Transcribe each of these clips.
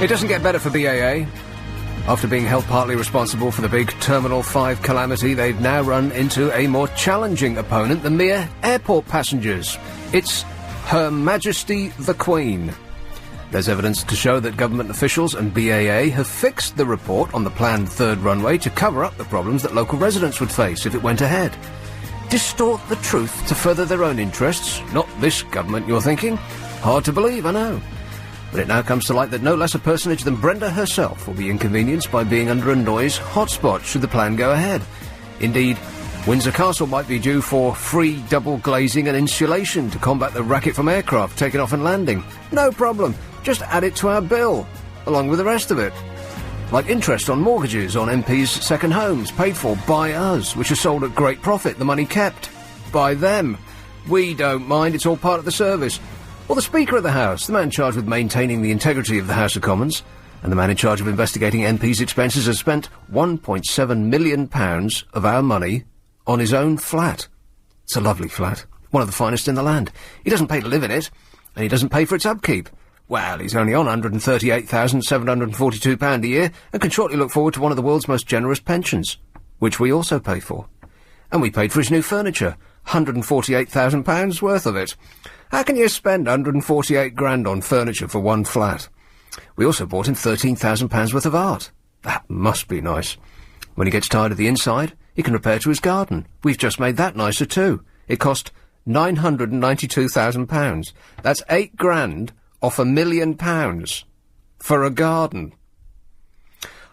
It doesn't get better for BAA. After being held partly responsible for the big Terminal 5 calamity, they've now run into a more challenging opponent than mere airport passengers. It's Her Majesty the Queen. There's evidence to show that government officials and BAA have fixed the report on the planned third runway to cover up the problems that local residents would face if it went ahead. Distort the truth to further their own interests? Not this government, you're thinking? Hard to believe, I know. But it now comes to light that no less a personage than Brenda herself will be inconvenienced by being under a noise hotspot should the plan go ahead. Indeed, Windsor Castle might be due for free double glazing and insulation to combat the racket from aircraft taking off and landing. No problem, just add it to our bill, along with the rest of it. Like interest on mortgages on MPs' second homes, paid for by us, which are sold at great profit, the money kept by them. We don't mind, it's all part of the service. Or the Speaker of the House, the man charged with maintaining the integrity of the House of Commons, and the man in charge of investigating MPs' expenses has spent £1.7 million of our money on his own flat. It's a lovely flat, one of the finest in the land. He doesn't pay to live in it, and he doesn't pay for its upkeep. Well, he's only on £138,742 a year, and can shortly look forward to one of the world's most generous pensions, which we also pay for. And we paid for his new furniture, £148,000 worth of it. How can you spend 148 grand on furniture for one flat? We also bought him £13,000 worth of art. That must be nice. When he gets tired of the inside, he can repair to his garden. We've just made that nicer too. It cost £992,000. That's 8 grand off £1 million for a garden.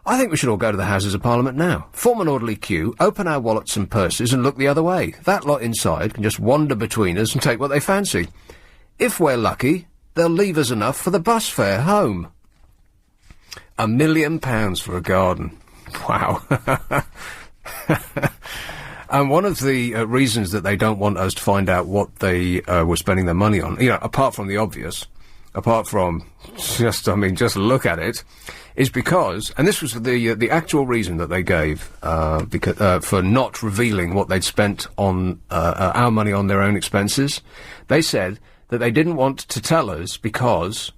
I think we should all go to the Houses of Parliament now, form an orderly queue, open our wallets and purses and look the other way. That lot inside can just wander between us and take what they fancy. If we're lucky, they'll leave us enough for the bus fare home. £1 million for a garden. Wow. And one of the reasons that they don't want us to find out what they were spending their money on, apart from the obvious, apart from just look at it, is because, and this was the actual reason that they gave for not revealing what they'd spent on our money on their own expenses. They said that they didn't want to tell us because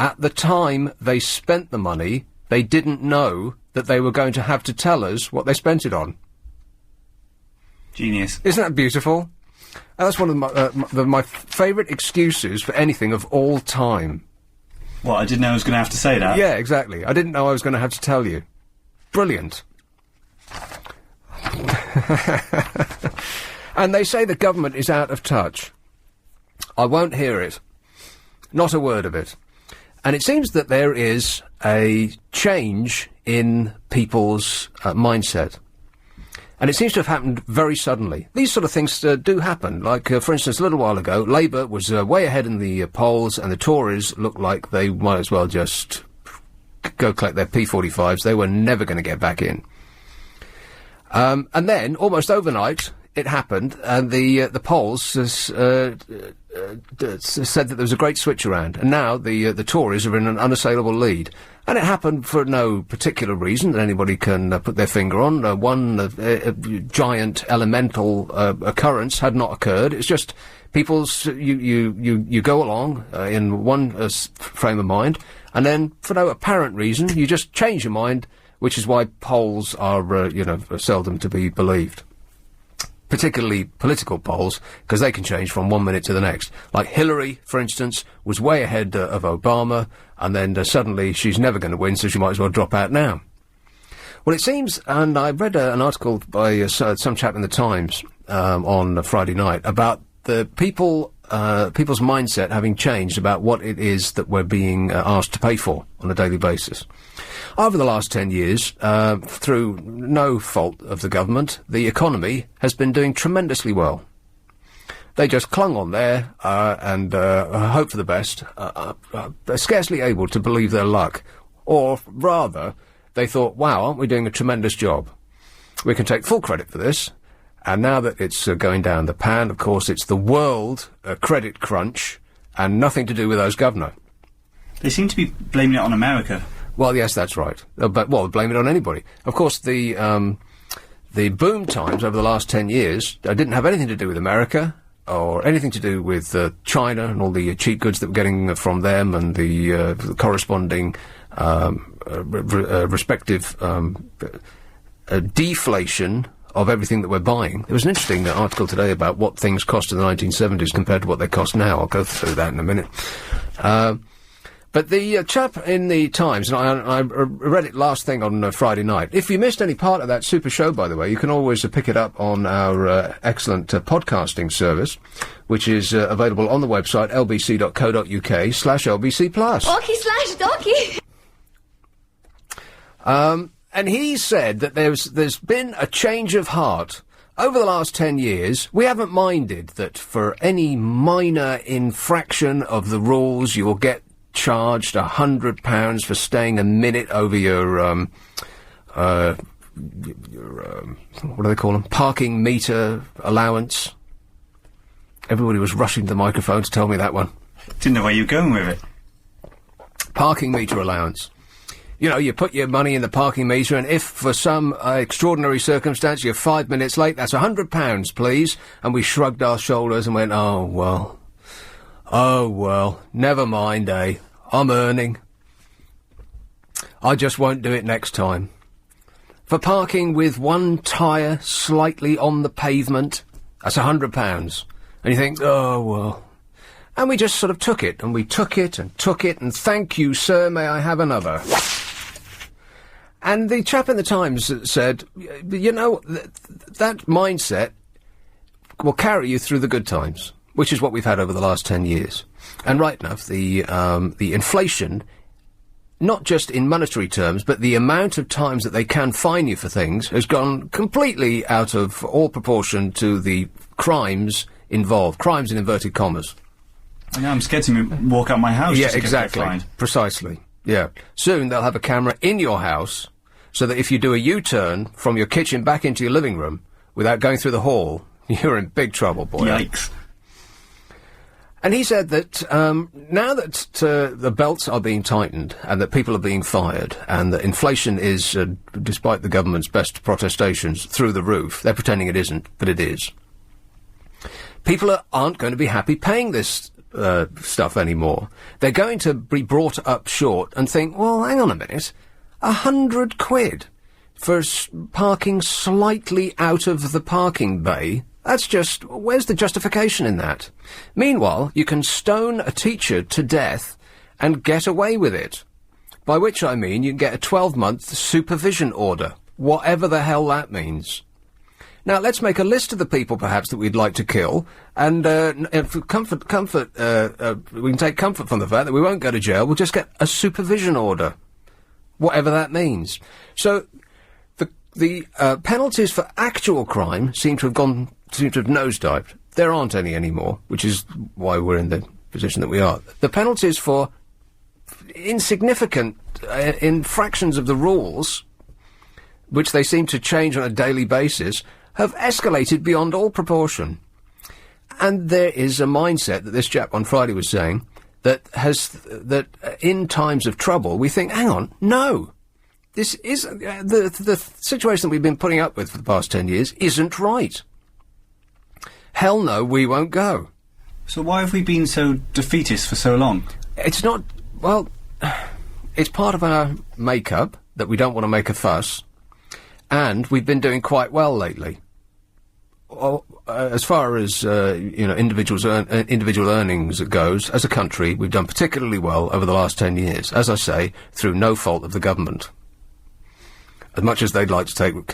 at the time they spent the money, they didn't know that they were going to have to tell us what they spent it on. Genius. Isn't that beautiful? And that's one of my favourite excuses for anything of all time. What, I didn't know I was going to have to say that? Yeah, exactly. I didn't know I was going to have to tell you. Brilliant. And they say the government is out of touch. I won't hear it. Not a word of it. And it seems that there is a change in people's mindset. And it seems to have happened very suddenly. These sort of things do happen. Like, for instance, a little while ago, Labour was way ahead in the polls, and the Tories looked like they might as well just go collect their P45s. They were never going to get back in. And then, almost overnight, it happened, and the polls said that there was a great switch around, and now the Tories are in an unassailable lead. And it happened for no particular reason that anybody can put their finger on. One giant elemental occurrence had not occurred. It's just people's you go along in one frame of mind, and then for no apparent reason you just change your mind, which is why polls are seldom to be believed. Particularly political polls, because they can change from 1 minute to the next. Like Hillary, for instance, was way ahead of Obama, and then suddenly she's never going to win, so she might as well drop out now. Well, it seems, and I read an article by some chap in the Times on Friday night about the people's mindset having changed about what it is that we're being asked to pay for on a daily basis. Over the last 10 years, through no fault of the government, the economy has been doing tremendously well. They just clung on there and hope for the best. They're scarcely able to believe their luck. Or rather, they thought, wow, aren't we doing a tremendous job? We can take full credit for this. And now that it's going down the pan, of course, it's the world credit crunch and nothing to do with us governor. They seem to be blaming it on America. Well, yes, that's right. But blame it on anybody. Of course, the boom times over the last 10 years didn't have anything to do with America or anything to do with China and all the cheap goods that we're getting from them and the corresponding respective deflation of everything that we're buying. There was an interesting article today about what things cost in the 1970s compared to what they cost now. I'll go through that in a minute. But the chap in the Times, and I read it last thing on Friday night. If you missed any part of that super show, by the way, you can always pick it up on our excellent podcasting service, which is available on the website lbc.co.uk/lbc+. Orky/dorky. And he said that there's been a change of heart. Over the last 10 years, we haven't minded that for any minor infraction of the rules, you will get charged £100 for staying a minute over your what do they call them? Parking meter allowance. Everybody was rushing to the microphone to tell me that one. Didn't know where you were going with it. Parking meter allowance. You know, you put your money in the parking meter, and if for some extraordinary circumstance you're 5 minutes late, that's £100, please. And we shrugged our shoulders and went, oh, well, never mind, eh? I'm earning. I just won't do it next time. For parking with one tyre slightly on the pavement, that's £100. And you think, oh, well. And we just sort of took it, and we took it, and thank you, sir, may I have another? And the chap in the Times said, you know, that mindset will carry you through the good times, which is what we've had over the last 10 years. And right enough, the inflation, not just in monetary terms, but the amount of times that they can fine you for things has gone completely out of all proportion to the crimes involved. Crimes in inverted commas. I know, I'm scared to walk out my house. Yeah, just to exactly. get fined. Precisely. Yeah. Soon they'll have a camera in your house, so that if you do a U-turn from your kitchen back into your living room without going through the hall, you're in big trouble, boy. Yikes. And he said that now that the belts are being tightened and that people are being fired and that inflation is, despite the government's best protestations, through the roof, they're pretending it isn't, but it is. People aren't going to be happy paying this stuff anymore. They're going to be brought up short and think, well, hang on a minute, £100 for parking slightly out of the parking bay? That's just, where's the justification in that? Meanwhile, you can stone a teacher to death and get away with it. By which I mean you can get a 12-month supervision order, whatever the hell that means. Now, let's make a list of the people, perhaps, that we'd like to kill, and for comfort, we can take comfort from the fact that we won't go to jail, we'll just get a supervision order, whatever that means. So, the penalties for actual crime seem to have nosedived. There aren't any anymore, which is why we're in the position that we are. The penalties for insignificant infractions of the rules, which they seem to change on a daily basis, have escalated beyond all proportion. And there is a mindset that this chap on Friday was saying that in times of trouble we think, hang on, no. This is the situation that we've been putting up with for the past 10 years isn't right. Hell no, we won't go. So why have we been so defeatist for so long? It's not, well, it's part of our make-up that we don't want to make a fuss, and we've been doing quite well lately. As far as individual earnings goes, as a country, we've done particularly well over the last 10 years. As I say, through no fault of the government. As much as they'd like to take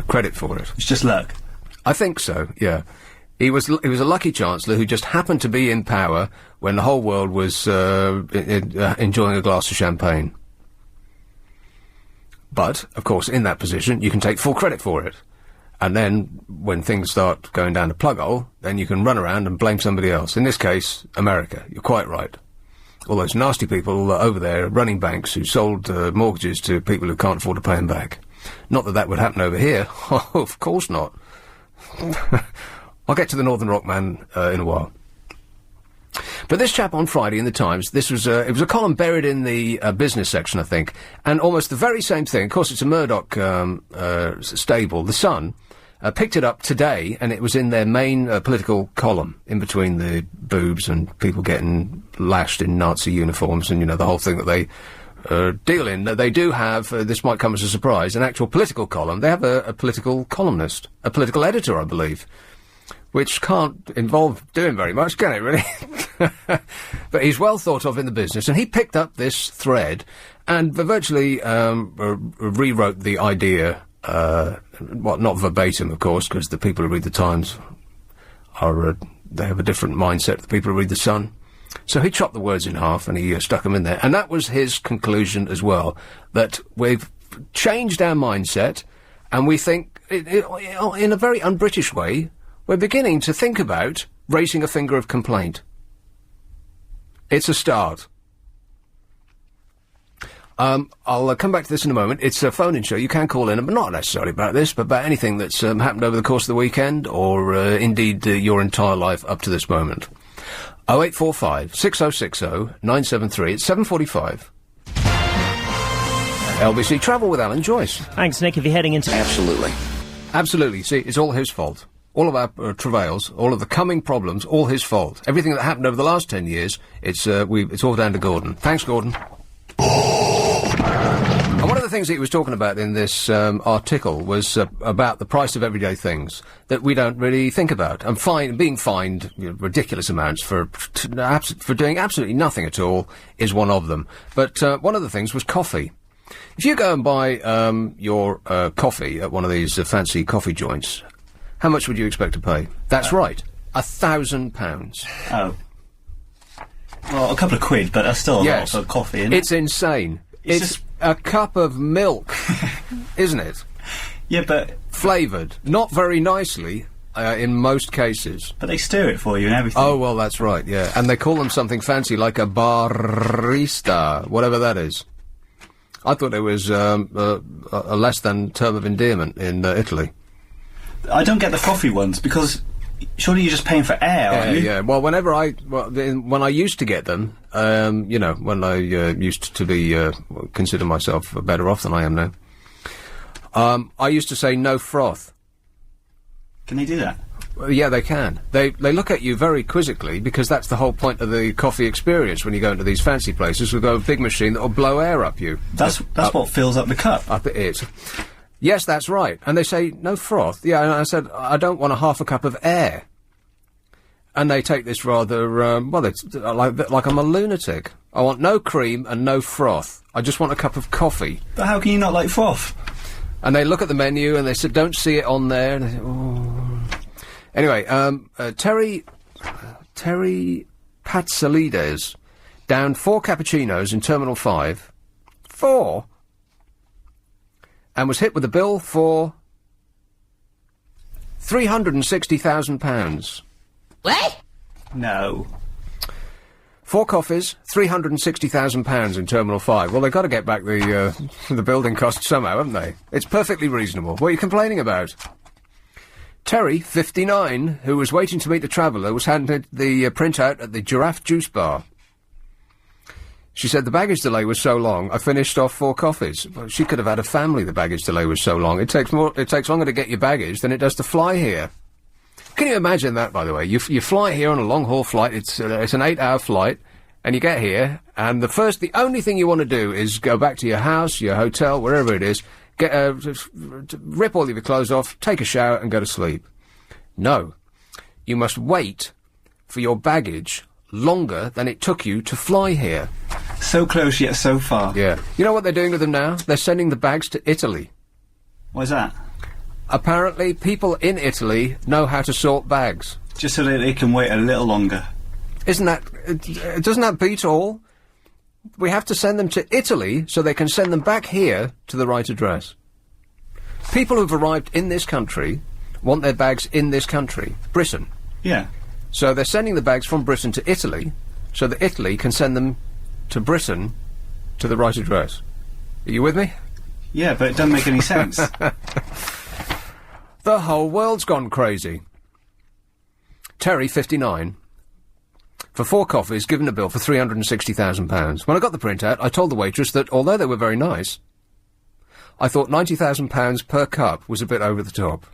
credit for it. It's just luck. I think so. Yeah, he was a lucky chancellor who just happened to be in power when the whole world was enjoying a glass of champagne. But of course, in that position, you can take full credit for it. And then, when things start going down the plug hole, then you can run around and blame somebody else. In this case, America. You're quite right. All those nasty people over there running banks who sold mortgages to people who can't afford to pay them back. Not that that would happen over here. Oh, of course not. I'll get to the Northern Rock man in a while. But this chap on Friday in the Times, it was a column buried in the business section, I think, and almost the very same thing. Of course, it's a Murdoch stable. The Sun picked it up today, and it was in their main political column, in between the boobs and people getting lashed in Nazi uniforms, and, you know, the whole thing that they deal in. They do have, this might come as a surprise, an actual political column. They have a political columnist, a political editor, I believe, which can't involve doing very much, can it, really? But he's well thought of in the business, and he picked up this thread and virtually rewrote the idea, not verbatim, of course, because the people who read the Times they have a different mindset to the people who read the Sun. So he chopped the words in half and he stuck them in there. And that was his conclusion as well, that we've changed our mindset and we think, in a very un-British way, we're beginning to think about raising a finger of complaint. It's a start. I'll come back to this in a moment. It's a phone-in show. You can call in, but not necessarily about this, but about anything that's happened over the course of the weekend or indeed your entire life up to this moment. 0845 6060 973. It's 7:45. LBC Travel with Alan Joyce. Thanks, Nick. If you're heading into... Absolutely. See, it's all his fault. All of our travails, all of the coming problems, all his fault. Everything that happened over the last 10 years, it's all down to Gordon. Thanks, Gordon. And one of the things that he was talking about in this article was about the price of everyday things that we don't really think about. And being fined ridiculous amounts for doing absolutely nothing at all is one of them. But one of the things was coffee. If you go and buy your coffee at one of these fancy coffee joints, how much would you expect to pay? That's right, £1,000. Oh. Well, a couple of quid, but that's still a lot for coffee, isn't it? It's insane. It's a cup of milk, isn't it? Yeah, but... Flavoured. Not very nicely, in most cases. But they stir it for you and everything. Oh, well, that's right, yeah. And they call them something fancy like a barista, whatever that is. I thought it was a less than term of endearment in Italy. I don't get the coffee ones, because... Surely you're just paying for air, aren't you? Yeah, well, when I used to get them, when I used to be, consider myself better off than I am now, I used to say no froth. Can they do that? Well, yeah, they can. They look at you very quizzically, because that's the whole point of the coffee experience when you go into these fancy places. We've got a big machine that will blow air up you. That's what fills up the cup. Up it is. Yes, that's right. And they say, no froth. Yeah, and I said, I don't want a half a cup of air. And they take this rather, it's like I'm a lunatic. I want no cream and no froth. I just want a cup of coffee. But how can you not like froth? And they look at the menu and they said, don't see it on there. And they say, oh. Anyway, Terry Patsalides downed 4 cappuccinos in Terminal 5. 4? And was hit with a bill for £360,000. What? No. 4 coffees, £360,000 in Terminal 5. Well, they've got to get back the building costs somehow, haven't they? It's perfectly reasonable. What are you complaining about? Terry, 59, who was waiting to meet a traveller, was handed the printout at the Giraffe Juice Bar. She said the baggage delay was so long, I finished off 4 coffees. Well, she could have had a family, the baggage delay was so long. It takes longer to get your baggage than it does to fly here. Can you imagine that, by the way? You fly here on a long-haul flight, it's an 8-hour flight, and you get here, and the only thing you want to do is go back to your house, your hotel, wherever it is, rip all of your clothes off, take a shower, and go to sleep. No. You must wait for your baggage longer than it took you to fly here. So close yet so far. Yeah. You know what they're doing with them now? They're sending the bags to Italy. Why's that? Apparently, people in Italy know how to sort bags. Just so that they can wait a little longer. Doesn't that beat all? We have to send them to Italy so they can send them back here to the right address. People who've arrived in this country want their bags in this country, Britain. Yeah. So they're sending the bags from Britain to Italy so that Italy can send them to Britain to the right address. Are you with me? Yeah, but it doesn't make any sense. The whole world's gone crazy. Terry, 59, for 4 coffees, given a bill for £360,000. When I got the printout, I told the waitress that, although they were very nice, I thought £90,000 per cup was a bit over the top.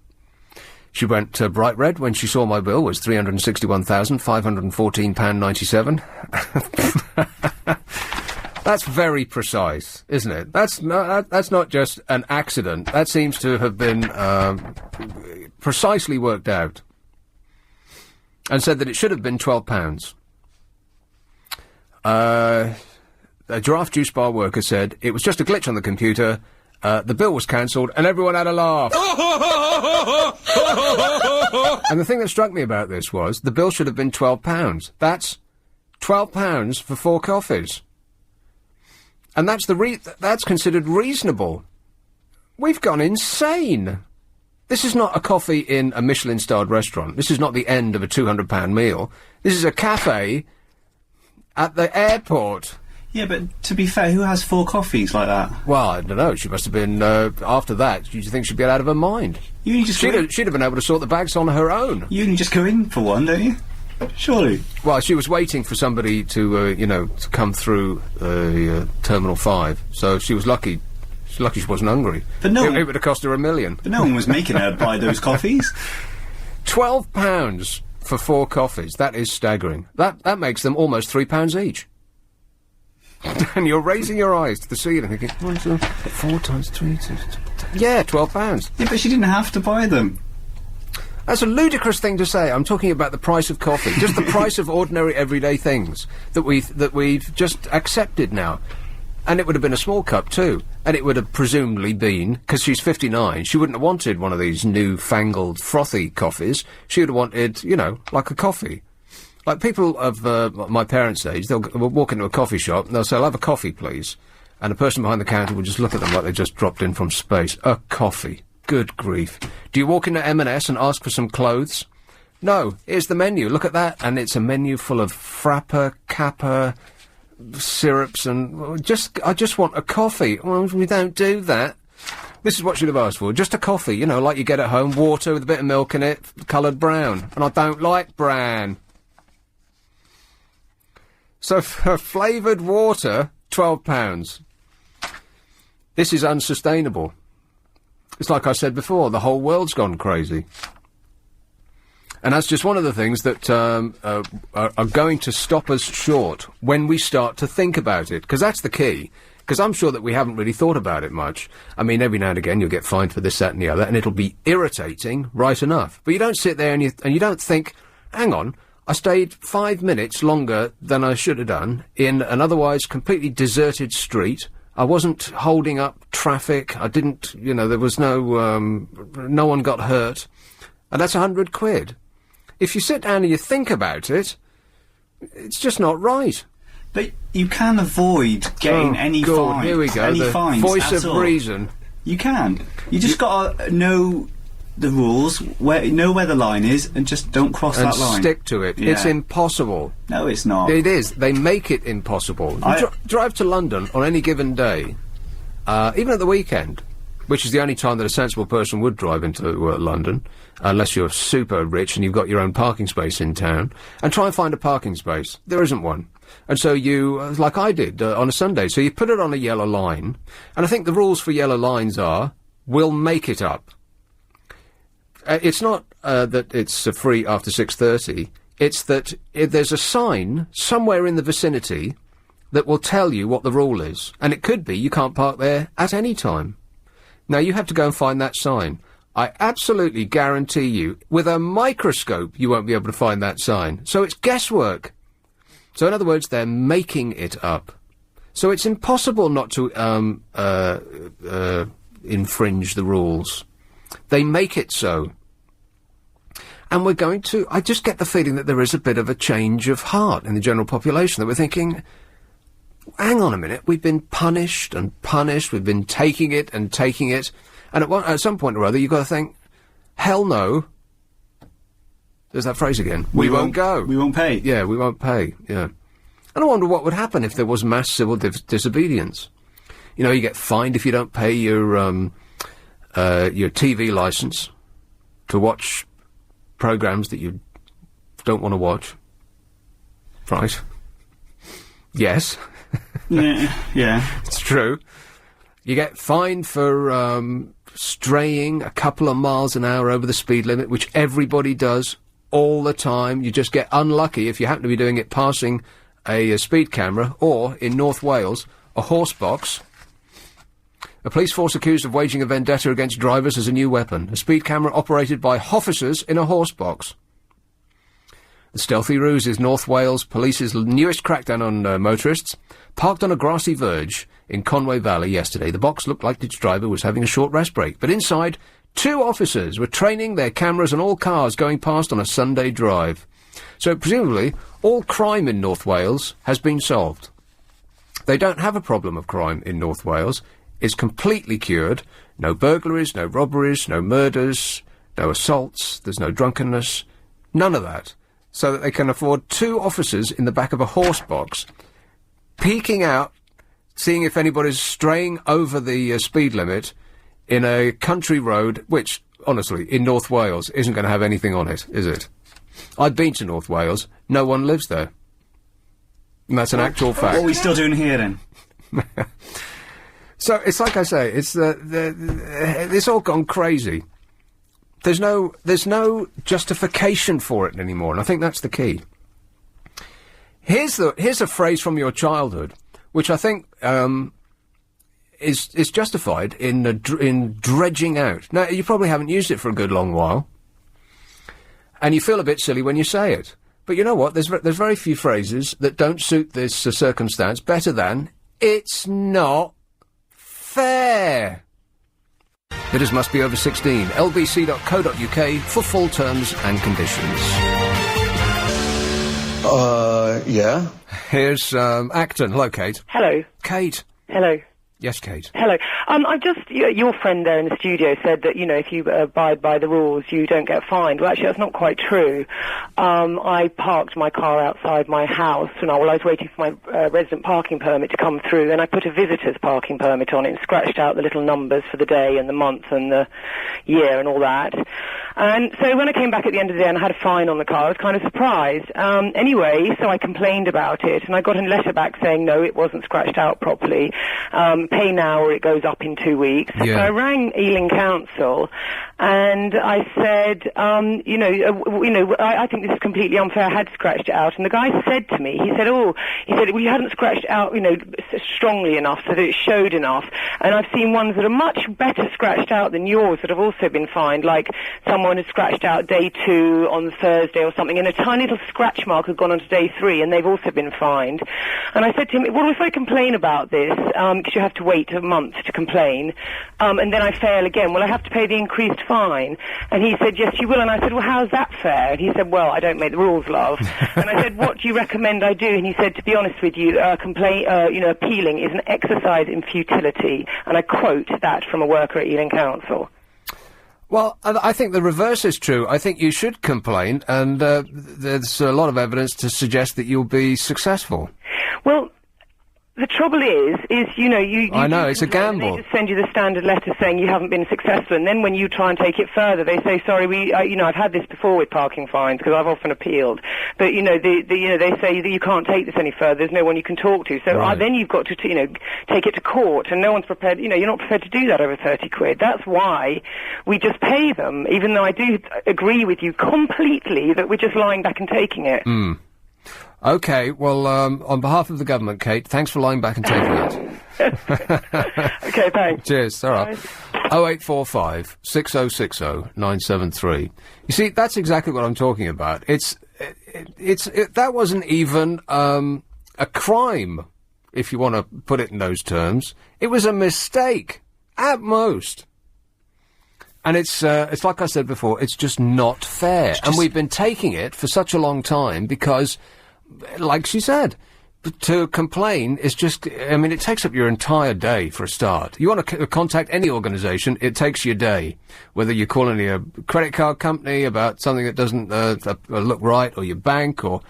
She went bright red when she saw my bill was £361,514.97. That's very precise, isn't it? That's not just an accident. That seems to have been precisely worked out. And said that it should have been £12. A Giraffe Juice Bar worker said it was just a glitch on the computer, the bill was cancelled, and everyone had a laugh. And the thing that struck me about this was the bill should have been £12. That's £12 for 4 coffees. And that's considered reasonable. We've gone insane. This is not a coffee in a Michelin-starred restaurant. This is not the end of a £200 meal. This is a cafe at the airport. Yeah, but to be fair, who has 4 coffees like that? Well, I don't know. She must have been, after that, you think she'd be out of her mind. She'd have been able to sort the bags on her own. You only just go in for one, don't you? Surely. Well, she was waiting for somebody to, to come through Terminal 5, so she was lucky. She's lucky she wasn't hungry. But no, it would have cost her $1 million. But no one was making her buy those coffees. £12 for 4 coffees. That is staggering. That makes them almost £3 each. And you're raising your eyes to the ceiling thinking, 4 times 3... Yeah, £12. Yeah, but she didn't have to buy them. That's a ludicrous thing to say. I'm talking about the price of coffee, just the price of ordinary everyday things that we've just accepted now. And it would have been a small cup too, and it would have presumably been, because she's 59, she wouldn't have wanted one of these new-fangled frothy coffees. She would have wanted, like a coffee. Like people of my parents' age, they'll walk into a coffee shop and they'll say, "I'll have a coffee, please," and the person behind the counter will just look at them like they just dropped in from space. A coffee. Good grief. Do you walk into M&S and ask for some clothes? No, here's the menu. Look at that. And it's a menu full of frappa, kappa, syrups, and I just want a coffee. Well, we don't do that. This is what she'd have asked for. Just a coffee, like you get at home. Water with a bit of milk in it, coloured brown. And I don't like brown. So for flavoured water, £12. This is unsustainable. It's like I said before, the whole world's gone crazy. And that's just one of the things that are going to stop us short when we start to think about it, because that's the key. Because I'm sure that we haven't really thought about it much. I mean, every now and again you'll get fined for this, that and the other, and it'll be irritating, right enough. But you don't sit there and you don't think, hang on, I stayed 5 minutes longer than I should have done in an otherwise completely deserted street. I wasn't holding up traffic. I didn't, there was no one got hurt. And that's £100. If you sit down and you think about it, it's just not right. But you can avoid getting any fines. Here we go. Any the fines voice at of all. reason. You can. You just gotta know the rules, know where the line is, and just don't cross that line. And stick to it. Yeah. It's impossible. No, it's not. It is. They make it impossible. You drive to London on any given day, even at the weekend, which is the only time that a sensible person would drive into London, unless you're super rich and you've got your own parking space in town, and try and find a parking space. There isn't one. And so you, like I did on a Sunday, so you put it on a yellow line, and I think the rules for yellow lines are, we'll make it up. It's not that it's free after 6:30. It's that there's a sign somewhere in the vicinity that will tell you what the rule is. And it could be you can't park there at any time. Now, you have to go and find that sign. I absolutely guarantee you, with a microscope, you won't be able to find that sign. So it's guesswork. So in other words, they're making it up. So it's impossible not to infringe the rules. They make it so. And we're going to... I just get the feeling that there is a bit of a change of heart in the general population, that we're thinking, hang on a minute, we've been punished and punished, we've been taking it and taking it, and at some point or other you've got to think, hell no. There's that phrase again. We won't go. We won't pay. Yeah, we won't pay, yeah. And I wonder what would happen if there was mass civil disobedience. You get fined if you don't pay your TV licence to watch programmes that you don't want to watch. Right. Yes. Yeah. It's true. You get fined for straying a couple of miles an hour over the speed limit, which everybody does all the time. You just get unlucky if you happen to be doing it passing a speed camera, or, in North Wales, a horse box. A police force accused of waging a vendetta against drivers has a new weapon, a speed camera operated by officers in a horse box. The stealthy ruse is North Wales Police's newest crackdown on motorists. Parked on a grassy verge in Conway Valley yesterday, the box looked like its driver was having a short rest break, but inside, 2 officers were training their cameras on all cars going past on a Sunday drive. So, presumably, all crime in North Wales has been solved. They don't have a problem of crime in North Wales. It's completely cured. No burglaries, no robberies, no murders, no assaults, there's no drunkenness, none of that. So that they can afford 2 officers in the back of a horse box, peeking out, seeing if anybody's straying over the speed limit in a country road, which, honestly, in North Wales isn't going to have anything on it, is it? I've been to North Wales. No one lives there. And that's an actual fact. What are we still doing here, then? So, it's like I say, it's it's all gone crazy. There's no justification for it anymore, and I think that's the key. Here's a phrase from your childhood, which I think is justified in dredging out. Now, you probably haven't used it for a good long while, and you feel a bit silly when you say it. But you know what? There's very few phrases that don't suit this circumstance better than "It's not fair." Bidders must be over 16. lbc.co.uk for full terms and conditions. Yeah. Here's Acton. Hello, Kate. Hello. Kate. Hello. Yes, Kate. Hello. I just, your friend there in the studio said that, if you abide by the rules, you don't get fined. Well, actually, that's not quite true. I parked my car outside my house, and I was waiting for my resident parking permit to come through, and I put a visitor's parking permit on it and scratched out the little numbers for the day and the month and the year and all that. And so when I came back at the end of the day and I had a fine on the car, I was kind of surprised. Anyway, so I complained about it, and I got a letter back saying, no, it wasn't scratched out properly. Pay now or it goes up in 2 weeks. Yeah. So I rang Ealing Council and I said, I think this is completely unfair. I had scratched it out. And the guy said to me, he said, well, you hadn't scratched it out, strongly enough so that it showed enough. And I've seen ones that are much better scratched out than yours that have also been fined, like someone had scratched out day 2 on Thursday or something, and a tiny little scratch mark had gone on to day 3, and they've also been fined. And I said to him, well, if I complain about this, because you have to wait a month to complain, and then I fail again, will I have to pay the increased fine? And he said, yes, you will. And I said, well, how's that fair? And he said, well, I don't make the rules, love. And I said, what do you recommend I do? And he said, to be honest with you, appealing is an exercise in futility. And I quote that from a worker at Ealing Council. Well, I think the reverse is true. I think you should complain, and there's a lot of evidence to suggest that you'll be successful. Well, the trouble is you I know, it's a gamble. They just send you the standard letter saying you haven't been successful, and then when you try and take it further, they say, sorry, I've had this before with parking fines, because I've often appealed, but, they say that you can't take this any further, there's no one you can talk to, so right. Then you've got to, take it to court, and no one's prepared, you're not prepared to do that over 30 quid. That's why we just pay them, even though I do agree with you completely that we're just lying back and taking it. Mm. OK, well, on behalf of the government, Kate, thanks for lying back and taking it. OK, thanks. Cheers, all right. 0845 6060 973. You see, that's exactly what I'm talking about. That wasn't even a crime, if you want to put it in those terms. It was a mistake, at most. And it's like I said before, it's just not fair. And we've been taking it for such a long time because, like she said, to complain is just, it takes up your entire day for a start. You want to contact any organisation, it takes your day. Whether you're calling a credit card company about something that doesn't look right, or your bank, or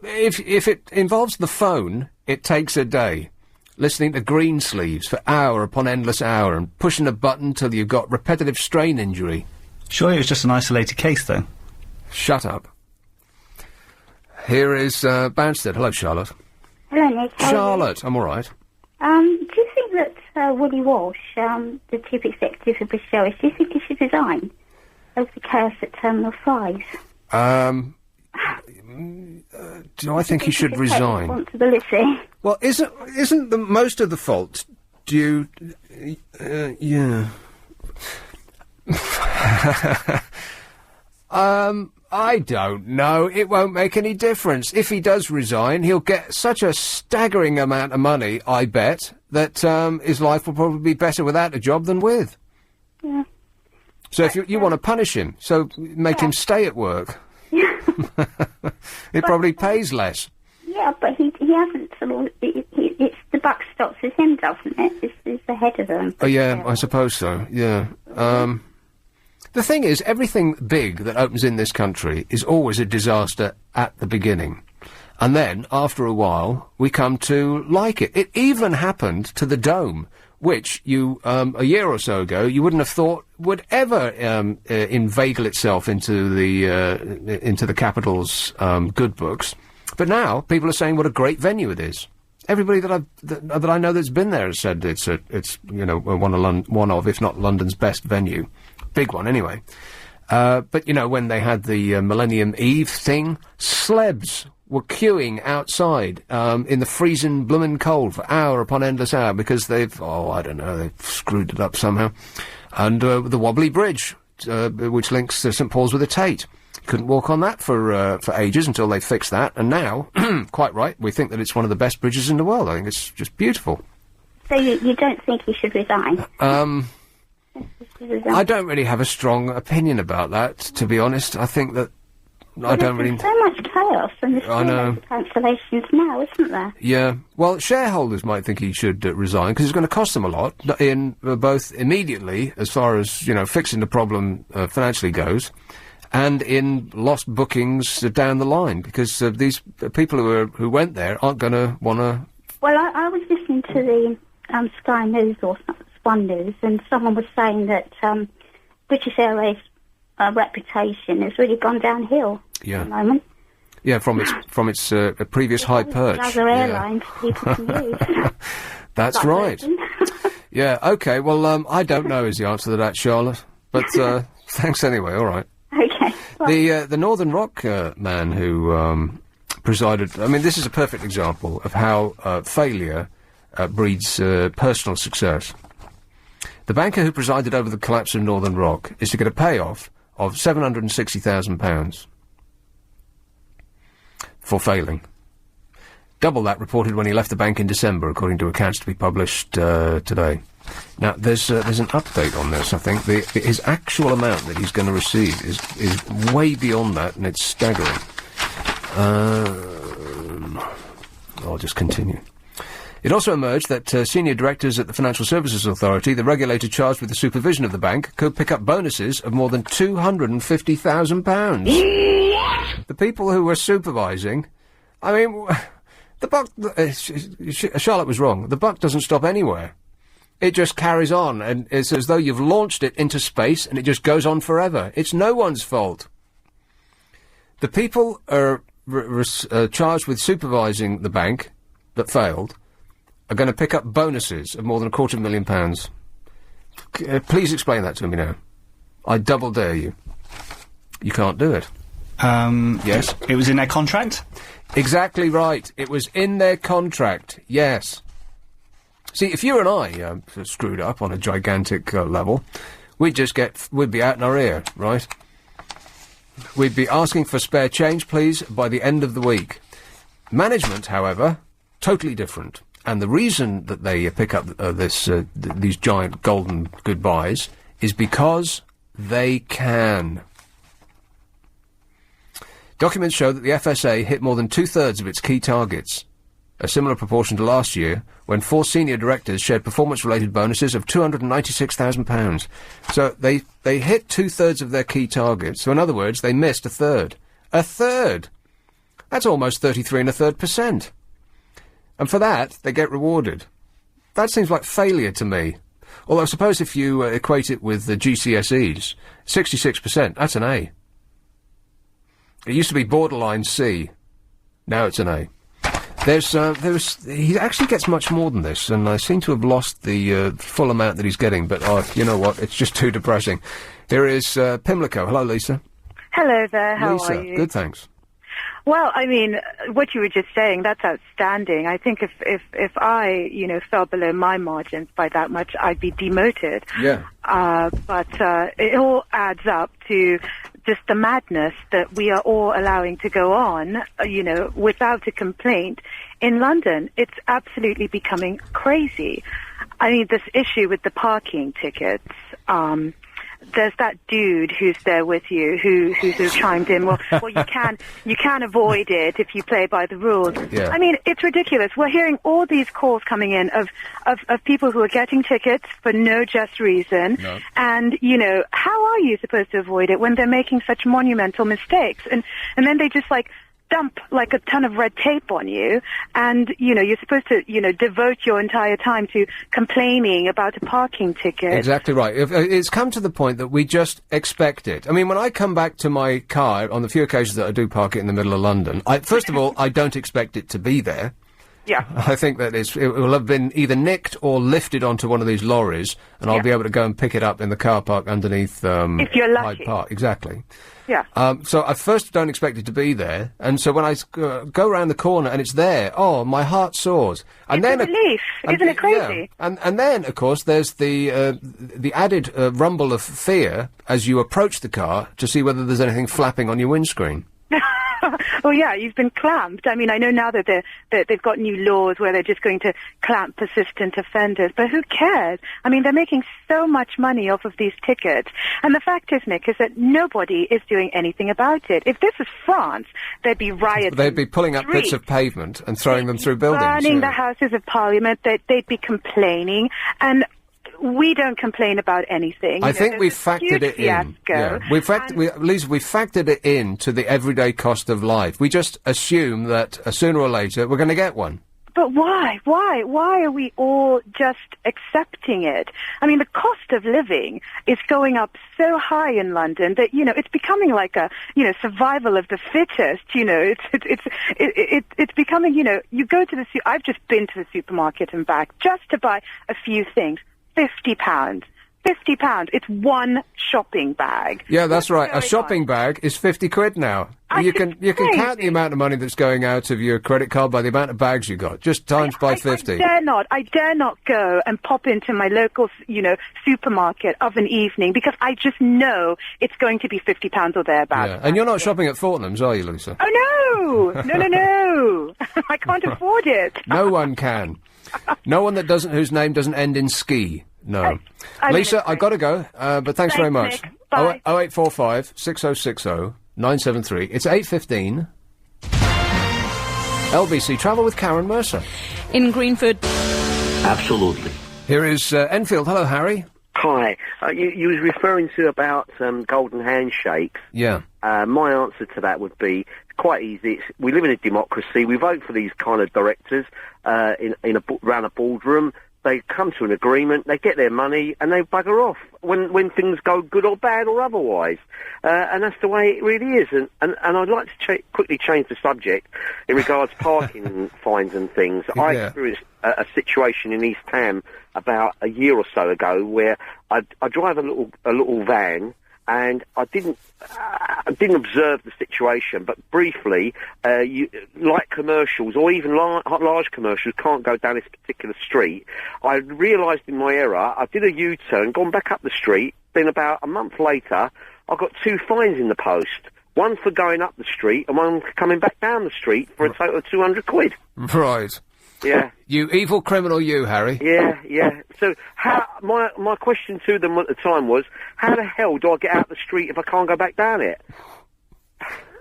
if it involves the phone, it takes a day. Listening to Greensleeves for hour upon endless hour and pushing a button till you've got repetitive strain injury. Surely it was just an isolated case, though. Shut up. Here is Banstead. Hello, Charlotte. Hello, Nick. Charlotte, I'm all right. Do you think that Willie Walsh, the chief executive of British Airways, do you think he should resign over the chaos at Terminal 5? do I think he should take resign? responsibility. Well, isn't the most of the fault due? Yeah. I don't know. It won't make any difference. If he does resign, he'll get such a staggering amount of money, I bet, that his life will probably be better without a job than with. Yeah. So if you want to punish him, so make him stay at work. It probably pays less. Yeah, but he hasn't sort of... It's the buck stops with him, doesn't it? It's the head of them. Oh, yeah, I suppose so, yeah. The thing is, everything big that opens in this country is always a disaster at the beginning. And then, after a while, we come to like it. It even happened to the Dome, which you, a year or so ago, you wouldn't have thought would ever inveigle itself into the capital's good books. But now, people are saying what a great venue it is. Everybody that I know that's been there has said it's one of, if not London's best venue. Big one, anyway. But, when they had the Millennium Eve thing, slebs were queuing outside in the freezing bloomin' cold for hour upon endless hour because they've screwed it up somehow. And the Wobbly Bridge, which links St Paul's with the Tate. Couldn't walk on that for ages until they fixed that. And now, quite right, we think that it's one of the best bridges in the world. I think it's just beautiful. So you don't think he should resign? I don't really have a strong opinion about that, to be honest. I think that I don't really... There's so much chaos and there's I know. cancellations now, isn't there? Yeah. Well, shareholders might think he should resign because it's going to cost them a lot, in both immediately, as far as, fixing the problem financially goes, and in lost bookings down the line, because these people who went there aren't going to want to... Well, I was listening to the Sky News or One News, and someone was saying that British Airways' reputation has really gone downhill at the moment. Yeah, from its previous high perch. Other airlines people can use. That's right. Yeah, okay, well, I don't know is the answer to that, Charlotte. But thanks anyway, all right. Okay. Well, The Northern Rock man who presided... I mean, this is a perfect example of how failure breeds personal success. The banker who presided over the collapse of Northern Rock is to get a payoff of £760,000 for failing. Double that reported when he left the bank in December, according to accounts to be published today. Now, there's an update on this, I think. His actual amount that he's going to receive is way beyond that, and it's staggering. I'll just continue. It also emerged that senior directors at the Financial Services Authority, the regulator charged with the supervision of the bank, could pick up bonuses of more than £250,000. The people who were supervising... I mean, the buck... Charlotte was wrong. The buck doesn't stop anywhere. It just carries on, and it's as though you've launched it into space, and it just goes on forever. It's no one's fault. The people are charged with supervising the bank that failed are going to pick up bonuses of more than £250,000. Please explain that to me now. I double dare you. You can't do it. Yes? It was in their contract? Exactly right. It was in their contract, yes. See, if you and I screwed up on a gigantic level, we'd be out in our ear, right? We'd be asking for spare change, please, by the end of the week. Management, however, totally different. And the reason that they pick up these giant golden goodbyes is because they can. Documents show that the FSA hit more than two-thirds of its key targets, a similar proportion to last year, when 4 senior directors shared performance-related bonuses of £296,000. So they hit two-thirds of their key targets. So in other words, they missed a third. A third! That's almost 33.33%. And for that, they get rewarded. That seems like failure to me. Although, suppose if you equate it with the GCSEs, 66%, that's an A. It used to be borderline C. Now it's an A. He actually gets much more than this, and I seem to have lost the full amount that he's getting, but you know what, it's just too depressing. Here is Pimlico. Hello, Lisa. Hello there, how Lisa, are you? good, thanks. Well, I mean, what you were just saying, that's outstanding. I think if I, fell below my margins by that much, I'd be demoted. Yeah. But it all adds up to just the madness that we are all allowing to go on, without a complaint in London. It's absolutely becoming crazy. I mean, this issue with the parking tickets, there's that dude who's there with you who sort of chimed in, well, you can avoid it if you play by the rules. Yeah. I mean, it's ridiculous. We're hearing all these calls coming in of people who are getting tickets for no just reason. No. And, how are you supposed to avoid it when they're making such monumental mistakes? And then they just dump a ton of red tape on you, and you're supposed to devote your entire time to complaining about a parking ticket. Exactly right. It's come to the point that we just expect it. I mean, when I come back to my car on the few occasions that I do park it in the middle of London, first of all, I don't expect it to be there. Yeah. I think that it will have been either nicked or lifted onto one of these lorries, and I'll be able to go and pick it up in the car park underneath if you're lucky. Hyde Park. Exactly. Yeah. So I first don't expect it to be there, and so when I go around the corner and it's there, my heart soars. And it's then a relief, isn't it crazy? Yeah. And then, of course, there's the added rumble of fear as you approach the car to see whether there's anything flapping on your windscreen. Well, yeah, you've been clamped. I mean, I know now that they've got new laws where they're just going to clamp persistent offenders, but who cares? I mean, they're making so much money off of these tickets. And the fact is, Nick, is that nobody is doing anything about it. If this is France, there'd be riots. They'd be pulling up bits of pavement and throwing them through buildings. Burning the Houses of Parliament. They'd be complaining. And we don't complain about anything. I think we've factored it in. Yeah. We factored it in to the everyday cost of life. We just assume that sooner or later we're going to get one. But why? Why are we all just accepting it? I mean, the cost of living is going up so high in London that, it's becoming like a, survival of the fittest, it's becoming, you go to I've just been to the supermarket and back just to buy a few things. £50. £50. It's one shopping bag. Yeah, that's right. A shopping bag is £50 now. You can count the amount of money that's going out of your credit card by the amount of bags you got. Just times by 50. I dare not go and pop into my local, supermarket of an evening because I just know it's going to be £50 or thereabouts. Yeah. And you're not shopping at Fortnum's, are you, Lisa? Oh no, no. I can't afford it. No one can. No one whose name doesn't end in ski. No. Lisa, I've got to go, but thanks very much. Nick. Bye. 0845 6060 973. It's 8:15. LBC Travel with Karen Mercer. In Greenford. Absolutely. Here is Enfield. Hello, Harry. Hi. You was referring to about golden handshakes. Yeah. My answer to that would be quite easy. We live in a democracy. We vote for these kind of directors around a boardroom. They come to an agreement, they get their money, and they bugger off when things go good or bad or otherwise. And that's the way it really is. And I'd like to quickly change the subject in regards to parking fines and things. Yeah. I experienced a situation in East Ham about a year or so ago where I drive a little van. And I didn't observe the situation, but briefly, like commercials or even large commercials can't go down this particular street. I realised in my error, I did a U-turn, gone back up the street, then about a month later, I got 2 fines in the post. One for going up the street and one for coming back down the street for a total of £200. Right. Yeah. You evil criminal, you, Harry. Yeah. So my question to them at the time was, how the hell do I get out the street if I can't go back down it?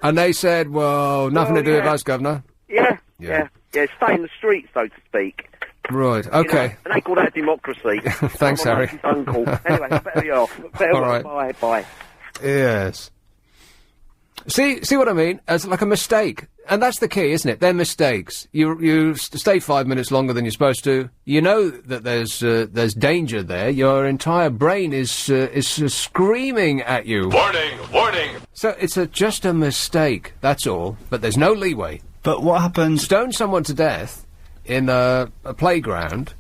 And they said, well, nothing to do with us, Governor. Yeah. Stay in the street, so to speak. Right, okay. And they call that democracy. Thanks, Harry. Uncle. Anyway, better be off. All right. Bye. Yes. See what I mean? As like a mistake. And that's the key, isn't it? They're mistakes. You stay 5 minutes longer than you're supposed to. You know that there's danger there. Your entire brain is screaming at you. Warning! So it's just a mistake, that's all. But there's no leeway. But what happens... Stone someone to death in a playground,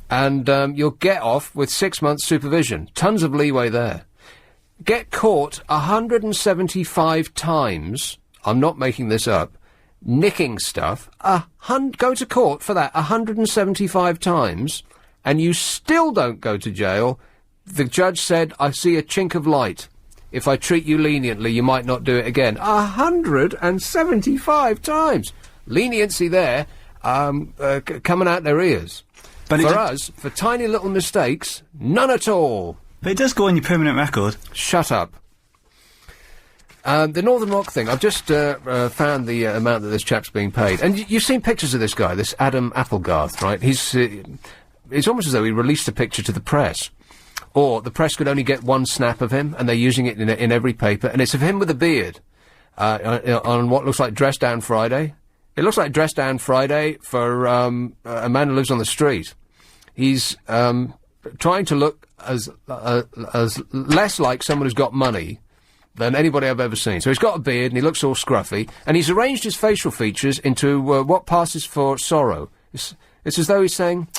and you'll get off with 6 months supervision. Tons of leeway there. Get caught 175 times, I'm not making this up, nicking stuff, go to court for that 175 times, and you still don't go to jail. The judge said, I see a chink of light. If I treat you leniently, you might not do it again. 175 times. Leniency there, coming out their ears. But for us, for tiny little mistakes, none at all. But it does go on your permanent record. Shut up. The Northern Rock thing, I've just found the amount that this chap's being paid. And you've seen pictures of this guy, this Adam Applegarth, right? It's almost as though he released a picture to the press. Or the press could only get one snap of him, and they're using it in every paper, and it's of him with a beard, on what looks like Dress Down Friday. It looks like Dress Down Friday for a man who lives on the street. He's trying to look as less like someone who's got money than anybody I've ever seen. So he's got a beard, and he looks all scruffy, and he's arranged his facial features into what passes for sorrow. It's as though he's saying,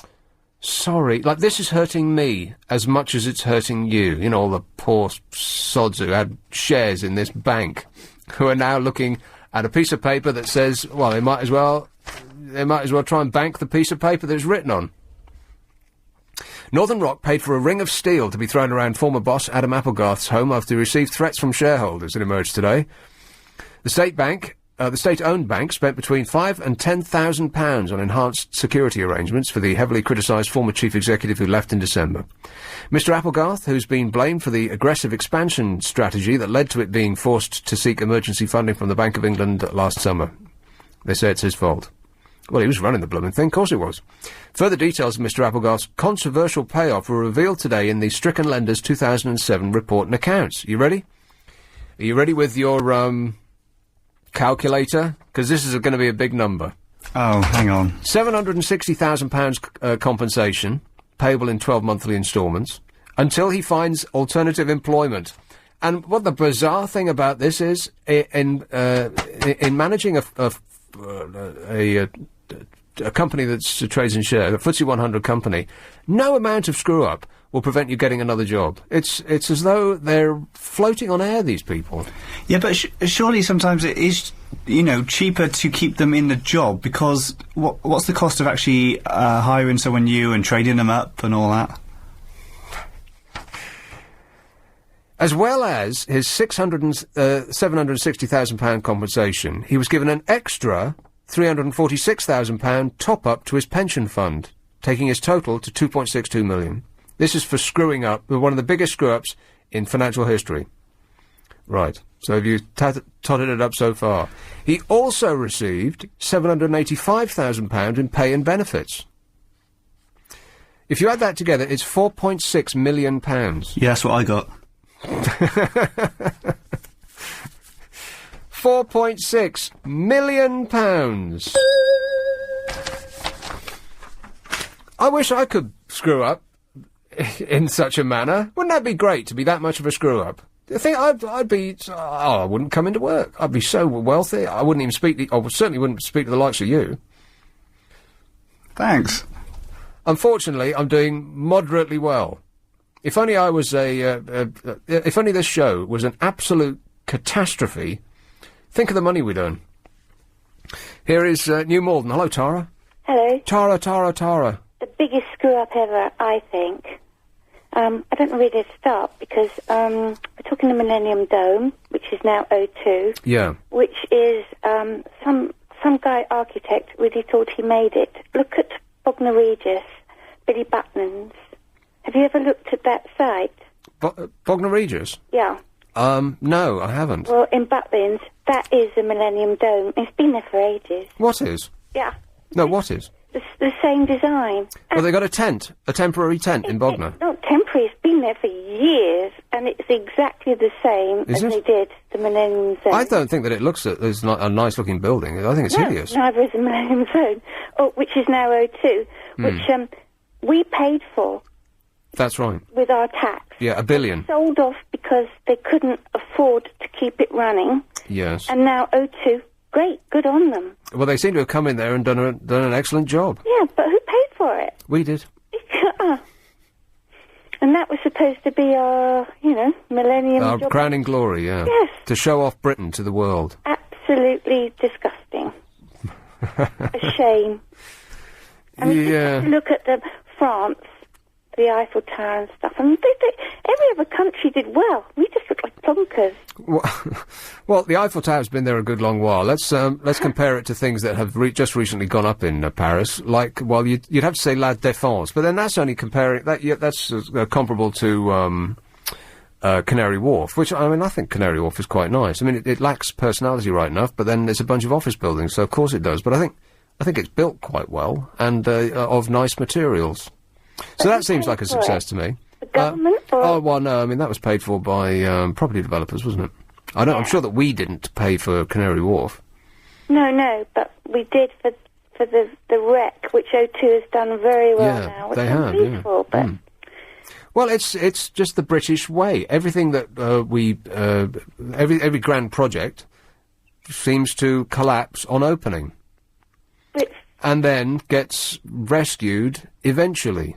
sorry, like, this is hurting me as much as it's hurting you. You know, all the poor sods who had shares in this bank, who are now looking at a piece of paper that says, well, they might as well try and bank the piece of paper that it's written on. Northern Rock paid for a ring of steel to be thrown around former boss Adam Applegarth's home after he received threats from shareholders, it emerged today. The state-owned bank spent between £5,000 and £10,000 on enhanced security arrangements for the heavily criticised former chief executive who left in December. Mr Applegarth, who's been blamed for the aggressive expansion strategy that led to it being forced to seek emergency funding from the Bank of England last summer. They say it's his fault. Well, he was running the blooming thing, of course it was. Further details of Mr Applegarth's controversial payoff were revealed today in the Stricken Lenders 2007 report and accounts. You ready? Are you ready with your, calculator? Because this is going to be a big number. Oh, hang on. £760,000 compensation, payable in 12 monthly instalments, until he finds alternative employment. And what the bizarre thing about this is, in managing a company that trades in shares, a FTSE 100 company, no amount of screw-up will prevent you getting another job. It's as though they're floating on air, these people. Yeah, but surely sometimes it is, cheaper to keep them in the job, because what's the cost of actually hiring someone new and training them up and all that? As well as his £760,000 compensation, he was given an extra £346,000 top-up to his pension fund, taking his total to £2.62 million. This is for screwing up, one of the biggest screw-ups in financial history. Right, so have you totted it up so far? He also received £785,000 in pay and benefits. If you add that together, it's £4.6 million. Yeah, that's what I got. £4.6 million. I wish I could screw up in such a manner. Wouldn't that be great to be that much of a screw up? I think I'd be. I wouldn't come into work. I'd be so wealthy. I wouldn't even speak. I certainly wouldn't speak to the likes of you. Thanks. Unfortunately, I'm doing moderately well. If only I was if only this show was an absolute catastrophe, think of the money we'd earn. Here is New Malden. Hello, Tara. Hello. Tara. The biggest screw-up ever, I think. I don't know where to start, because we're talking the Millennium Dome, which is now O2. Yeah. Which is some guy architect really thought he made it. Look at Bognor Regis, Billy Batman's. Have you ever looked at that site? Bognor Regis? Yeah. No, I haven't. Well, in Butlins, that is the Millennium Dome. It's been there for ages. What is? Yeah. No, what is? The same design. Well, they got a temporary tent in Bognor. It's not temporary, it's been there for years, and it's exactly the same as they did the Millennium Zone. I don't think that it looks it's not a nice-looking building. I think it's hideous. Neither is the Millennium Zone, which is now O2, which we paid for. That's right. With our tax. Yeah, $1 billion. They sold off because they couldn't afford to keep it running. Yes. And now O2, great, good on them. Well, they seem to have come in there and done an excellent job. Yeah, but who paid for it? We did. And that was supposed to be our, millennium Our job. crowning glory, yeah. Yes. To show off Britain to the world. Absolutely disgusting. A shame. I mean, just look at France, the Eiffel Tower and stuff. I mean, every other country did well. We just look like plonkers. Well, the Eiffel Tower's been there a good long while. Let's compare it to things that have just recently gone up in Paris. Like, well, you'd have to say La Défense, but then that's only comparing that's comparable to Canary Wharf, which I think Canary Wharf is quite nice. I mean, it lacks personality right enough, but then it's a bunch of office buildings, so of course it does. But I think it's built quite well and of nice materials. So that seems like a success to me. The government? Oh, well, no, I mean, that was paid for by property developers, wasn't it? I'm sure that we didn't pay for Canary Wharf. No, but we did for the wreck, which O2 has done very well now. They have, beautiful, but... Well, it's just the British way. Everything that every grand project seems to collapse on opening. And then gets rescued eventually.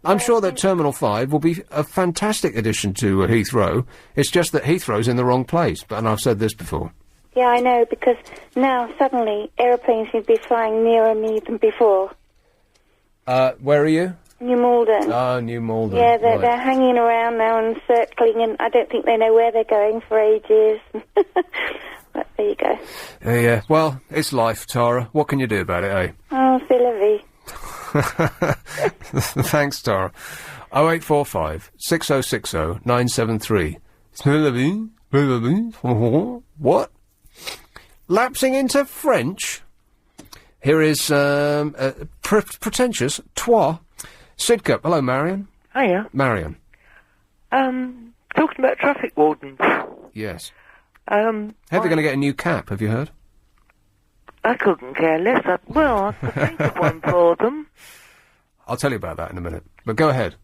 I'm sure that Terminal 5 will be a fantastic addition to Heathrow. It's just that Heathrow's in the wrong place, and I've said this before. Yeah, I know, because now suddenly aeroplanes seem to be flying nearer me than before. Where are you? New Malden. Oh, New Malden. Yeah, they're hanging around now and circling, and I don't think they know where they're going for ages. But there you go. Yeah, well, it's life, Tara. What can you do about it, eh? Oh, c'est la vie. Thanks, Tara. 0845 6060 973. What? Lapsing into French? Here is pretentious Toi. Sidcup. Hello, Marion. Hiya. Marion. Talking about traffic wardens. Yes. They're going to get a new cap, have you heard? I couldn't care less. I could think of one for them. I'll tell you about that in a minute. But go ahead.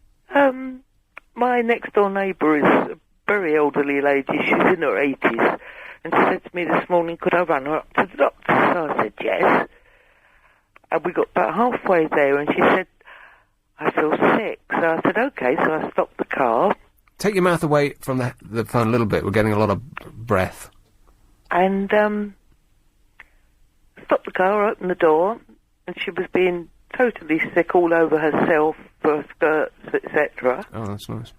My next-door neighbour is a very elderly lady. She's in her 80s. And she said to me this morning, could I run her up to the doctor? So I said, yes. And we got about halfway there, and she said, I feel sick. So I said, OK. So I stopped the car. Take your mouth away from the phone a little bit. We're getting a lot of breath. And stopped the car, opened the door, and she was being totally sick all over herself, her skirts, etc. Oh, that's nice.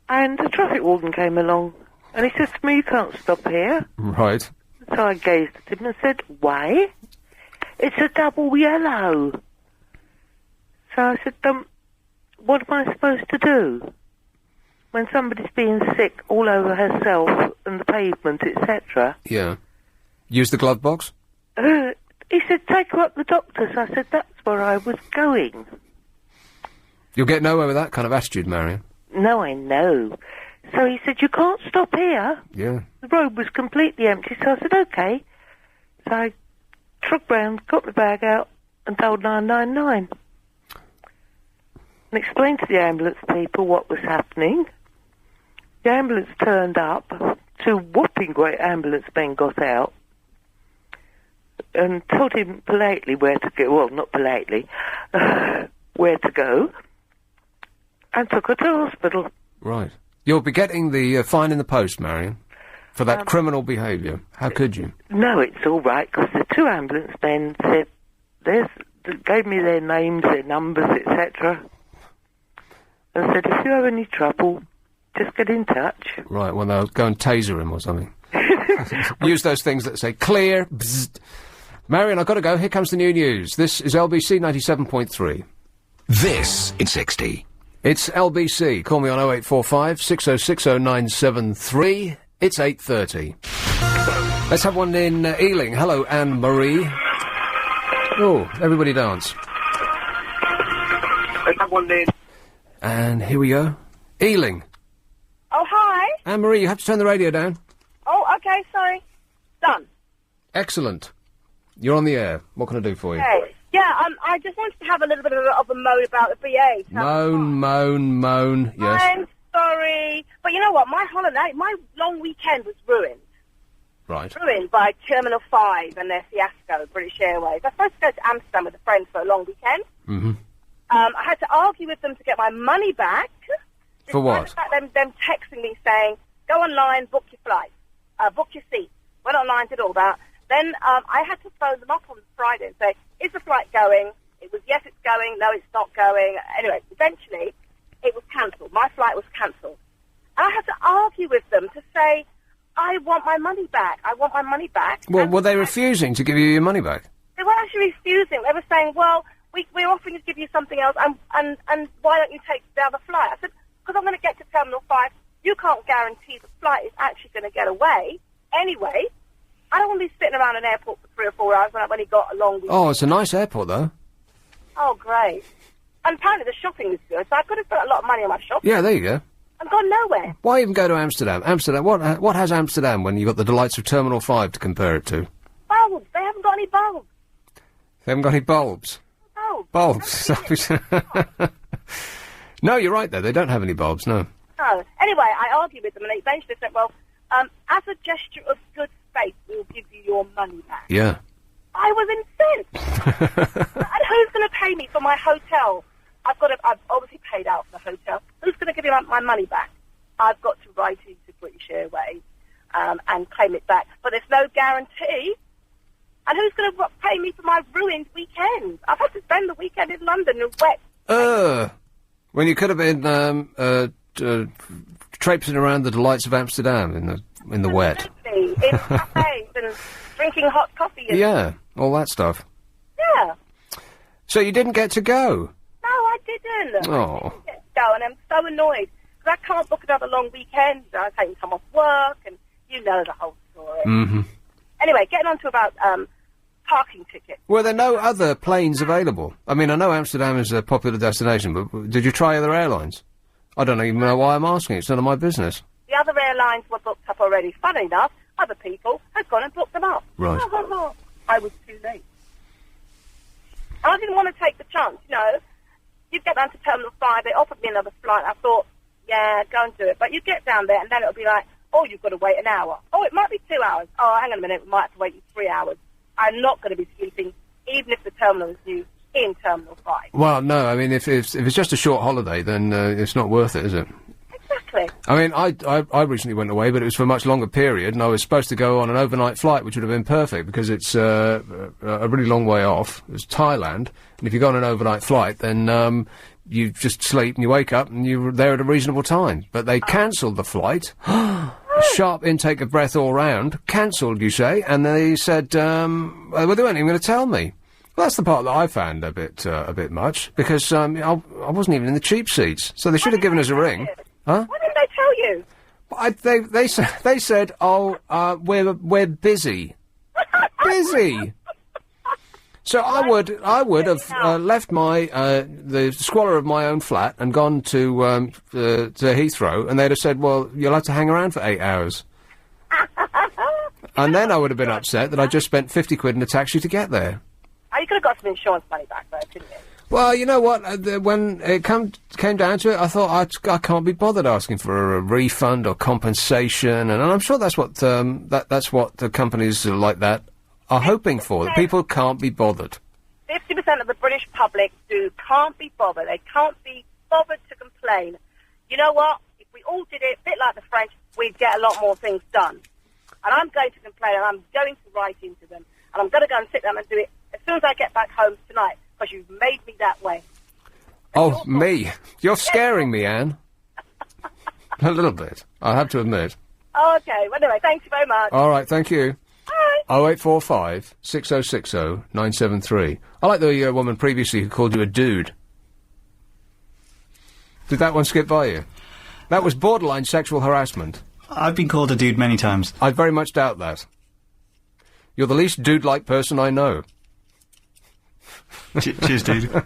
And the traffic warden came along, and he said to me, you can't stop here. Right. So I gazed at him and said, why? It's a double yellow. So I said, what am I supposed to do? When somebody's being sick all over herself and the pavement, etc. Yeah. Use the glove box? He said, take her up the doctor's. I said, that's where I was going. You'll get nowhere with that kind of attitude, Marion. No, I know. So he said, you can't stop here. Yeah. The road was completely empty, so I said, OK. So I trucked round, got my bag out, and told 999. And explained to the ambulance people what was happening. The ambulance turned up. Two whopping great ambulance men got out and told him politely where to go. Well, not politely, where to go, and took her to hospital. Right. You'll be getting the fine in the post, Marion, for that criminal behaviour. How could you? No, it's all right, because the two ambulance men said, gave me their names, their numbers, etc. And said, if you have any trouble, just get in touch. Right, well, they'll go and taser him or something. Use those things that say, clear, bzzzt. Marion, I've got to go. Here comes the new news. This is LBC 97.3. This is 60. It's LBC. Call me on 0845 6060 973. It's 8:30. Let's have one in Ealing. Hello, Anne-Marie. Oh, everybody dance. Let's have one in. And here we go. Ealing. Oh, hi. Anne-Marie, you have to turn the radio down. Oh, OK, sorry. Done. Excellent. You're on the air. What can I do for you? Okay. Yeah, I just wanted to have a little bit of a moan about the BA. Moan, yes. I'm sorry. But you know what? My long weekend was ruined. Right. Ruined by Terminal 5 and their fiasco, British Airways. I was supposed to go to Amsterdam with a friend for a long weekend. Mm-hmm. I had to argue with them to get my money back. For what? Despite them texting me saying, go online, book your flight, book your seat. Went online, did all that. Then I had to phone them up on Friday and say, is the flight going? It was, yes, it's going. No, it's not going. Anyway, eventually, it was cancelled. My flight was cancelled. And I had to argue with them to say, I want my money back. I want my money back. Well, were they refusing to give you your money back? They weren't actually refusing. They were saying, well, we're offering to give you something else, and why don't you take the other flight? I said, because I'm going to get to Terminal 5. You can't guarantee the flight is actually going to get away. Anyway, I don't want to be sitting around an airport for 3 or 4 hours when I've only got a long weekend. Oh, it's a nice airport, though. Oh, great. And apparently the shopping was good, so I could have spent a lot of money on my shopping. Yeah, there you go. I've gone nowhere. Why even go to Amsterdam? Amsterdam, what has Amsterdam when you've got the delights of Terminal 5 to compare it to? Bulbs. They haven't got any bulbs. They haven't got any bulbs? Bulbs. No, you're right, though. They don't have any bulbs, no. No. Anyway, I argued with them, and they eventually said, well, as a gesture of good faith, we'll give you your money back. Yeah. I was incensed. And who's going to pay me for my hotel? I've obviously paid out for the hotel. Who's going to give me my money back? I've got to write into British Airways and claim it back. But there's no guarantee. And who's going to pay me for my ruined weekend? I've had to spend the weekend in London and wet. When you could have been traipsing around the delights of Amsterdam in the wet. In cafes and drinking hot coffee. And Yeah, all that stuff. Yeah. So you didn't get to go? No, I didn't. Oh. I didn't get to go, and I'm so annoyed because I can't book another long weekend. I'm taking time off work, and you know the whole story. Mm-hmm. Anyway, getting on to about parking tickets. Were there no other planes available? I mean, I know Amsterdam is a popular destination, but did you try other airlines? I don't even know why I'm asking. It's none of my business. The other airlines were booked up already. Funny enough, other people had gone and booked them up. Right. I was too late. And I didn't want to take the chance, you know. You'd get down to Terminal 5, they offered me another flight. I thought, yeah, go and do it. But you get down there, and then it'll be like, oh, you've got to wait an hour. Oh, it might be 2 hours. Oh, hang on a minute, we might have to wait 3 hours. I'm not going to be sleeping, even if the terminal is new, in Terminal 5. Well, no, I mean, if it's just a short holiday, then it's not worth it, is it? Exactly. I mean, I recently went away, but it was for a much longer period, and I was supposed to go on an overnight flight, which would have been perfect, because it's a really long way off. It's Thailand, and if you go on an overnight flight, then you just sleep and you wake up and you're there at a reasonable time. But they cancelled the flight. Sharp intake of breath all round. Cancelled, you say, and they said, well, they weren't even going to tell me. Well, that's the part that I found a bit much, because I wasn't even in the cheap seats, so they should have given us a ring. Huh? Why didn't they tell you? They said, oh, we're busy. Busy. So I would have left the squalor of my own flat and gone to Heathrow, and they'd have said, well, you'll have to hang around for 8 hours. And then I would have been upset that I just spent 50 quid in a taxi to get there. Oh, you could have got some insurance money back, though, couldn't you? Well, you know what? When it came down to it, I thought I can't be bothered asking for a refund or compensation, and I'm sure that's what that's what the companies like that are hoping for. That people can't be bothered. 50% of the British public can't be bothered. They can't be bothered to complain. You know what? If we all did it, a bit like the French, we'd get a lot more things done. And I'm going to complain, and I'm going to write into them, and I'm going to go and sit down and do it as soon as I get back home tonight. Because you've made me that way. Oh, me? You're scaring me, Anne. A little bit, I have to admit. Oh, okay. Well, anyway, thank you very much. All right, thank you. Bye. 0845 6060 973. I like the woman previously who called you a dude. Did that one skip by you? That was borderline sexual harassment. I've been called a dude many times. I very much doubt that. You're the least dude-like person I know. Cheers, dude.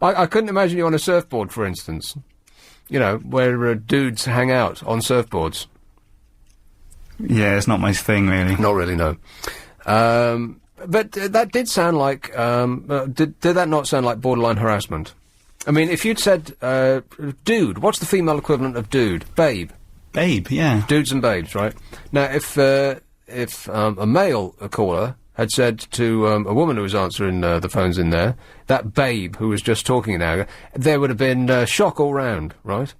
I couldn't imagine you on a surfboard, for instance. You know, where dudes hang out on surfboards. Yeah, it's not my thing, really. Not really, no. But that did sound like... did that not sound like borderline harassment? I mean, if you'd said, dude, what's the female equivalent of dude? Babe. Babe, yeah. Dudes and babes, right? Now, if a male caller had said to a woman who was answering the phones in there, that babe who was just talking an hour, there would have been shock all round, right?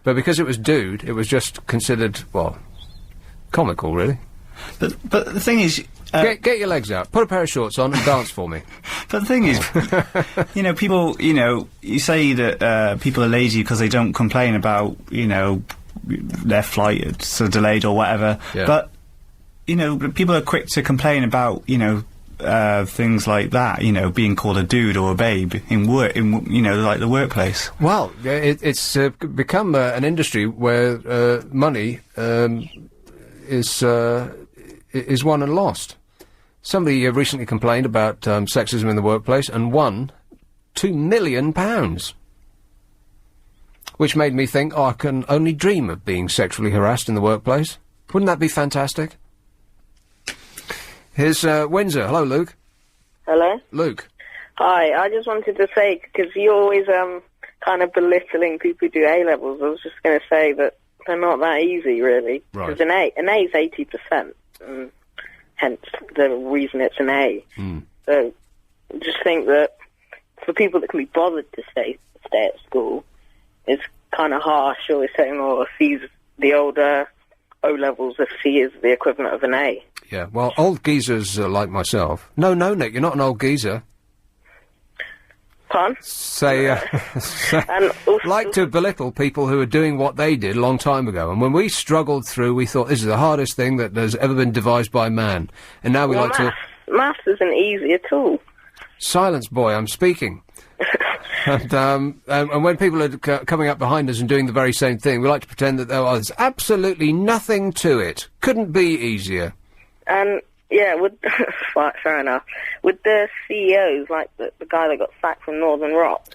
But because it was dude, it was just considered, well, comical, really. But the thing is... Get your legs out, put a pair of shorts on and dance for me. But the thing is, people, you say that people are lazy because they don't complain about, their flight it's delayed or whatever. Yeah. But, people are quick to complain about, things like that, being called a dude or a babe in work, like the workplace. Well, it's become an industry where money is won and lost. Somebody recently complained about sexism in the workplace and won £2 million, which made me think, I can only dream of being sexually harassed in the workplace. Wouldn't that be fantastic? Here's Windsor. Hello, Luke. Hello? Luke. Hi, I just wanted to say, because you're always kind of belittling people who do A-levels, I was just going to say that they're not that easy, really. Right. Because an A is 80%, and hence the reason it's an A. So I just think that for people that can be bothered to stay at school, it's kind of harsh always saying, C's the older O-levels, a C is the equivalent of an A. Yeah, well, old geezers like myself... No, Nick, you're not an old geezer. Pardon? Like to belittle people who are doing what they did a long time ago. And when we struggled through, we thought, this is the hardest thing that has ever been devised by man. And now we like to... Maths isn't easy at all. Silence, boy, I'm speaking. And when people are coming up behind us and doing the very same thing, we like to pretend that there's absolutely nothing to it. Couldn't be easier. And, fair enough. With the CEOs, like the guy that got sacked from Northern Rock...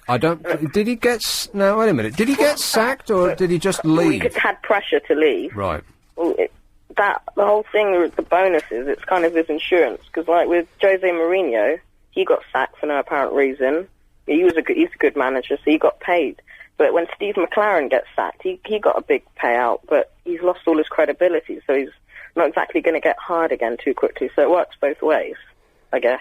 Did he get... Now, wait a minute. Did he get sacked, or did he just leave? He had pressure to leave. Right. Well, the whole thing with the bonuses, it's kind of his insurance. Because, like, with Jose Mourinho, he got sacked for no apparent reason. He's a good manager, so he got paid. But when Steve McLaren gets sacked, he got a big payout, but he's lost all his credibility, so he's not exactly going to get hired again too quickly. So it works both ways, I guess.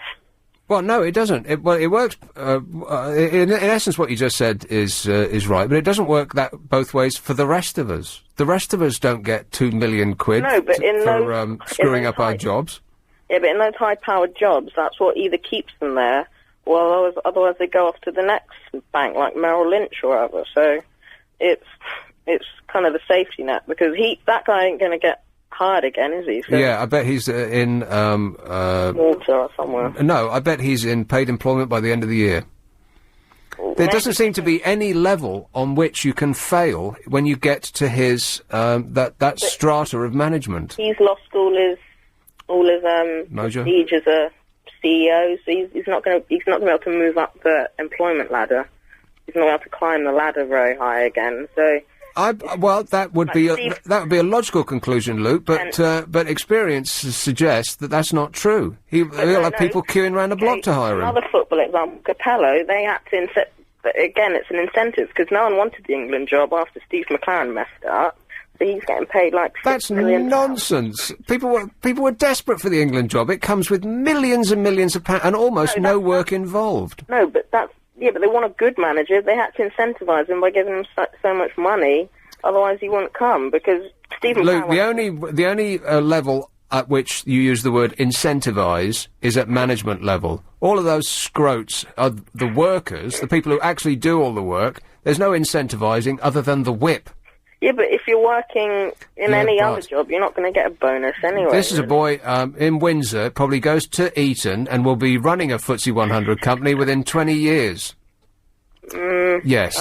Well, no, it doesn't. It works. In essence, what you just said is right, but it doesn't work both ways for the rest of us. The rest of us don't get £2 million for screwing up our jobs. Yeah, but in those high-powered jobs, that's what either keeps them there. Well, otherwise they go off to the next bank, like Merrill Lynch or whatever. So it's kind of the safety net, because that guy ain't going to get hired again, is he? So yeah, I bet he's in Malta or somewhere. No, I bet he's in paid employment by the end of the year. Well, there doesn't seem to be any level on which you can fail when you get to his that strata of management. He's lost all his prestige as a CEO, so he's not going to be able to move up the employment ladder. He's not able to climb the ladder very high again. So, that would be a logical conclusion, Luke. But experience suggests that that's not true. He'll have people queuing around the block to hire him. Another football example, Capello. They had to again. It's an incentive, because no one wanted the England job after Steve McLaren messed up. So he's getting paid like £6 million. That's nonsense. People were desperate for the England job. It comes with millions and millions of pounds and almost no work involved. No, but but they want a good manager. They had to incentivise him by giving him so much money. Otherwise, he wouldn't come, because Stephen. Luke, the only level at which you use the word incentivise is at management level. All of those scroats are the workers, the people who actually do all the work. There's no incentivising other than the whip. Yeah, but if you're working in any other job, you're not going to get a bonus anyway. This is a boy in Windsor, probably goes to Eton and will be running a FTSE 100 company within 20 years. Yes.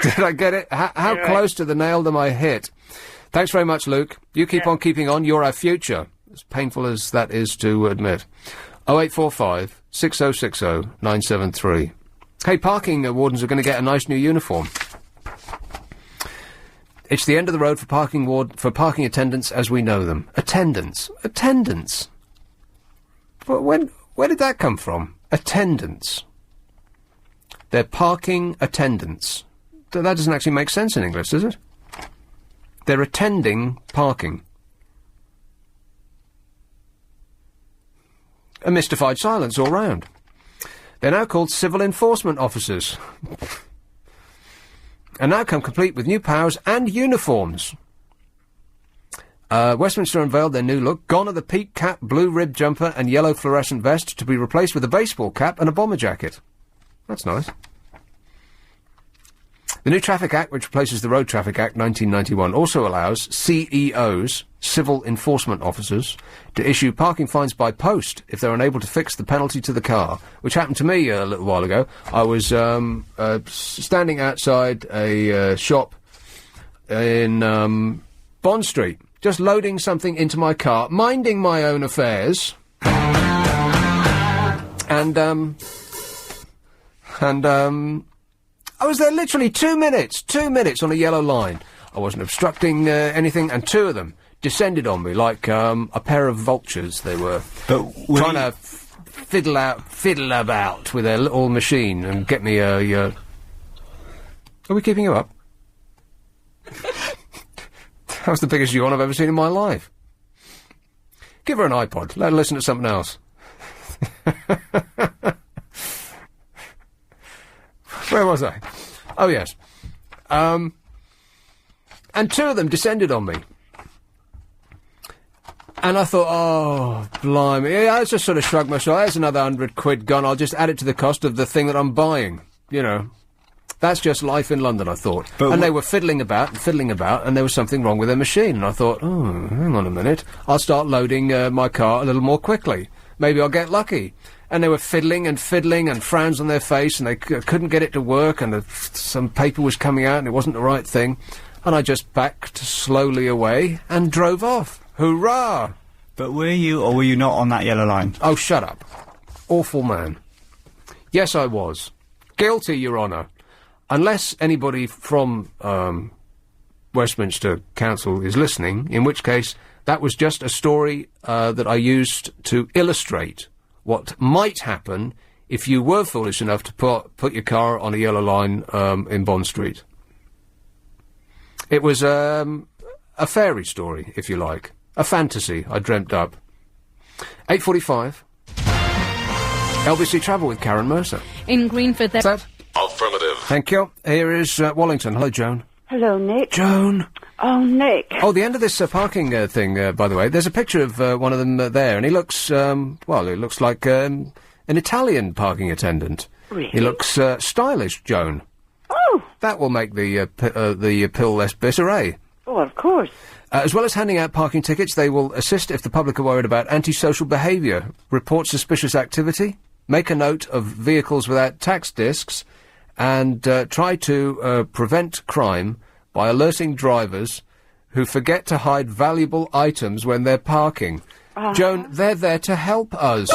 Did I get it? How anyway. Close to the nail am I hit? Thanks very much, Luke. You keep on keeping on. You're our future. As painful as that is to admit. 0845 6060 973. Hey, parking wardens are going to get a nice new uniform. It's the end of the road for parking attendants as we know them. Attendants. But where did that come from? Attendants. They're parking attendants. That doesn't actually make sense in English, does it? They're attending parking. A mystified silence all round. They're now called civil enforcement officers. And now come complete with new powers and uniforms. Westminster unveiled their new look. Gone are the peak cap, blue rib jumper and yellow fluorescent vest to be replaced with a baseball cap and a bomber jacket. That's nice. The new Traffic Act, which replaces the Road Traffic Act 1991, also allows CEOs, civil enforcement officers, to issue parking fines by post if they're unable to fix the penalty to the car, which happened to me a little while ago. I was standing outside a shop in Bond Street, just loading something into my car, minding my own affairs, and I was there literally 2 minutes on a yellow line. I wasn't obstructing anything, and two of them descended on me like a pair of vultures. They were trying to fiddle about with their little machine and get me a... Are we keeping you up? That was the biggest yawn I've ever seen in my life. Give her an iPod. Let her listen to something else. Where was I? Oh, yes. And two of them descended on me. And I thought, oh, blimey. Yeah, I just sort of shrugged my shoulders. There's another £100 gone. I'll just add it to the cost of the thing that I'm buying. You know. That's just life in London, I thought. And they were fiddling about, and there was something wrong with their machine. And I thought, oh, hang on a minute. I'll start loading my car a little more quickly. Maybe I'll get lucky. And they were fiddling and frowns on their face, and they couldn't get it to work, and some paper was coming out, and it wasn't the right thing. And I just backed slowly away and drove off. Hurrah! But were you or were you not on that yellow line? Oh, shut up. Awful man. Yes, I was. Guilty, Your Honour. Unless anybody from Westminster Council is listening, in which case that was just a story that I used to illustrate what might happen if you were foolish enough to put your car on a yellow line in Bond Street. It was a fairy story, if you like. A fantasy I dreamt up. 8:45. LBC Travel with Karen Mercer. In Greenford, there... That? Affirmative. Thank you. Here is Wallington. Hello, Joan. Hello, Nick. Joan. Oh, Nick. Oh, the end of this parking thing, by the way. There's a picture of one of them there, and he looks, well, it looks like an Italian parking attendant. Really? He looks stylish, Joan. Oh. That will make the pill less bitter, eh? Oh, of course. As well as handing out parking tickets, they will assist if the public are worried about antisocial behaviour, report suspicious activity, make a note of vehicles without tax discs, and try to prevent crime by alerting drivers who forget to hide valuable items when they're parking. Joan, they're there to help us.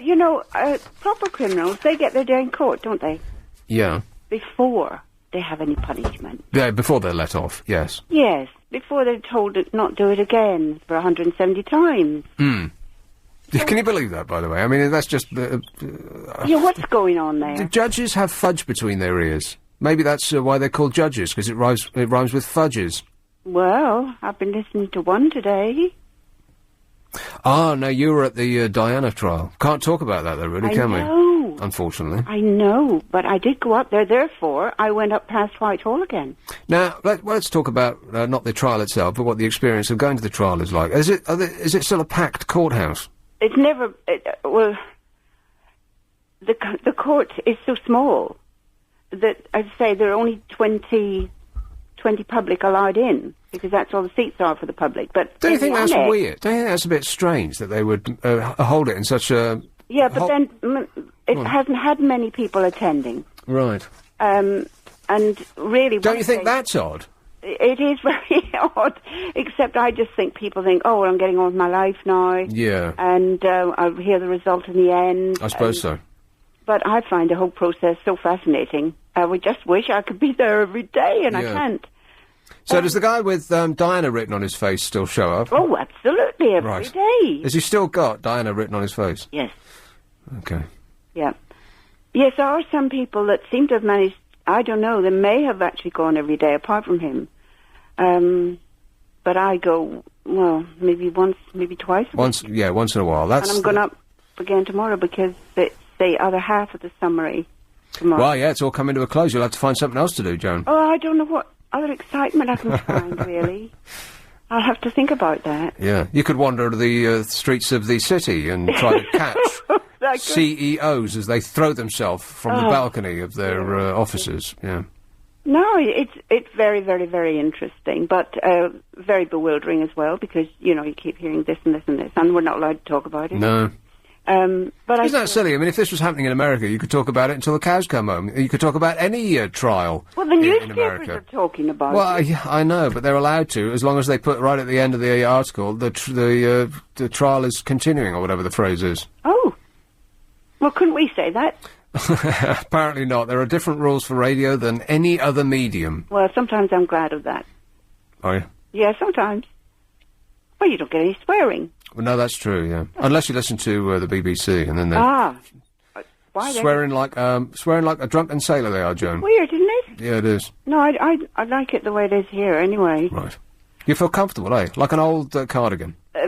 You know, proper criminals, they get their day in court, don't they? Yeah. Before they have any punishment. Yeah, before they're let off, yes. Yes, before they're told to not do it again for 170 times. Hmm. Can you believe that, by the way? I mean, that's just... yeah, what's going on there? The judges have fudge between their ears. Maybe that's why they're called judges, because it rhymes with fudges. Well, I've been listening to one today. Ah, no, you were at the Diana trial. Can't talk about that, though, really, can we? I know. Unfortunately. I know, but I did go up there, therefore I went up past Whitehall again. Now, let's talk about, not the trial itself, but what the experience of going to the trial is like. Is it still a packed courthouse? It's never... well, the court is so small that, I'd say, there are only 20 public allowed in, because that's all the seats are for the public. But don't you think that's weird? Don't you think that's a bit strange that they would hold it in such a... Yeah, but then it hasn't had many people attending. Right. And really... Don't you think that's odd? It is very odd, except I just think people think, oh, well, I'm getting on with my life now. Yeah. And I'll hear the result in the end. I suppose so. But I find the whole process so fascinating. I would just wish I could be there every day, and I can't. So does the guy with Diana written on his face still show up? Oh, absolutely, every day. Has he still got Diana written on his face? Yes. Okay. Yeah. Yes, there are some people that seem to have managed... I don't know, they may have actually gone every day apart from him. But I go, well, maybe once, maybe twice a week. Yeah, once in a while. And I'm going up again tomorrow because it's the other half of the summary tomorrow. Well, yeah, it's all coming to a close. You'll have to find something else to do, Joan. Oh, I don't know what... other excitement I can find, really. I'll have to think about that. Yeah, you could wander the streets of the city and try to catch CEOs as they throw themselves from the balcony of their offices. Yeah. No, it's very, very, very interesting, but very bewildering as well, because, you know, you keep hearing this and this and this, and we're not allowed to talk about it. No. But isn't that silly? I mean, if this was happening in America, you could talk about it until the cows come home. You could talk about any trial. Well, the newspapers are talking about it. Well, I know, but they're allowed to, as long as they put right at the end of the article, the trial is continuing, or whatever the phrase is. Oh. Well, couldn't we say that? Apparently not. There are different rules for radio than any other medium. Well, sometimes I'm glad of that. Are you? Yeah, sometimes. Well, you don't get any swearing. Well, no, that's true, yeah. Unless you listen to the BBC, and then they why swearing like a drunken sailor they are, Joan. Weird, isn't it? Yeah, it is. No, I like it the way it is here, anyway. Right. You feel comfortable, eh? Like an old cardigan. I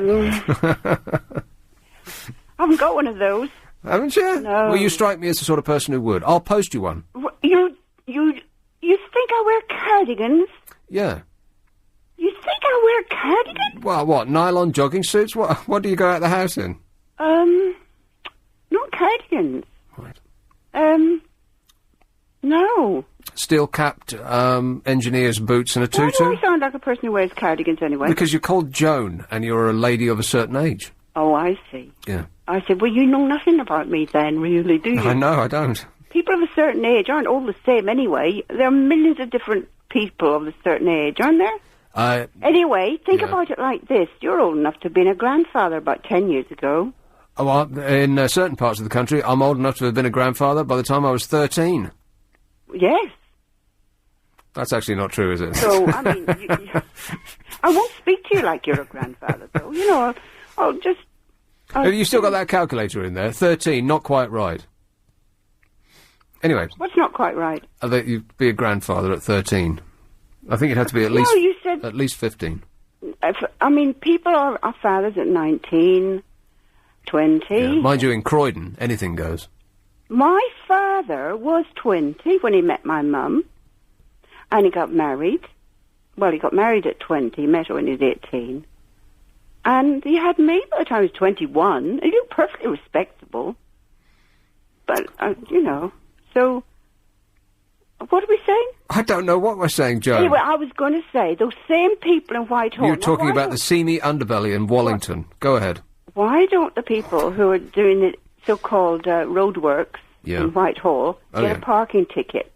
haven't got one of those. Haven't you? No. Well, you strike me as the sort of person who would. I'll post you one. You think I wear cardigans? Yeah. You think I wear cardigans? Well, what, nylon jogging suits? What do you go out the house in? Not cardigans. Right. No. Steel-capped engineer's boots and a tutu? Why do I sound like a person who wears cardigans anyway? Because you're called Joan, and you're a lady of a certain age. Oh, I see. Yeah. I said, well, you know nothing about me then, really, do you? I know, I don't. People of a certain age aren't all the same anyway. There are millions of different people of a certain age, aren't there? Anyway, think about it like this. You're old enough to have been a grandfather about 10 years ago. Oh, well, in certain parts of the country, I'm old enough to have been a grandfather by the time I was 13. Yes. That's actually not true, is it? So, I mean, I won't speak to you like you're a grandfather, though. You know, I'll just... Have you still got that calculator in there? 13, not quite right. Anyway. What's not quite right? That you'd be a grandfather at 13. I think it had to be at least... No, you said... At least 15. I mean, people are fathers at 19, 20... Yeah. Mind you, in Croydon, anything goes. My father was 20 when he met my mum, and he got married. Well, he got married at 20, met her when he was 18. And he had me by the time he was 21. He looked perfectly respectable. But, you know, so... What are we saying? I don't know what we're saying, Joe. Anyway, I was going to say, those same people in Whitehall... You're talking about the seamy underbelly in Wallington. Go ahead. Why don't the people who are doing the so-called roadworks in Whitehall get a parking ticket?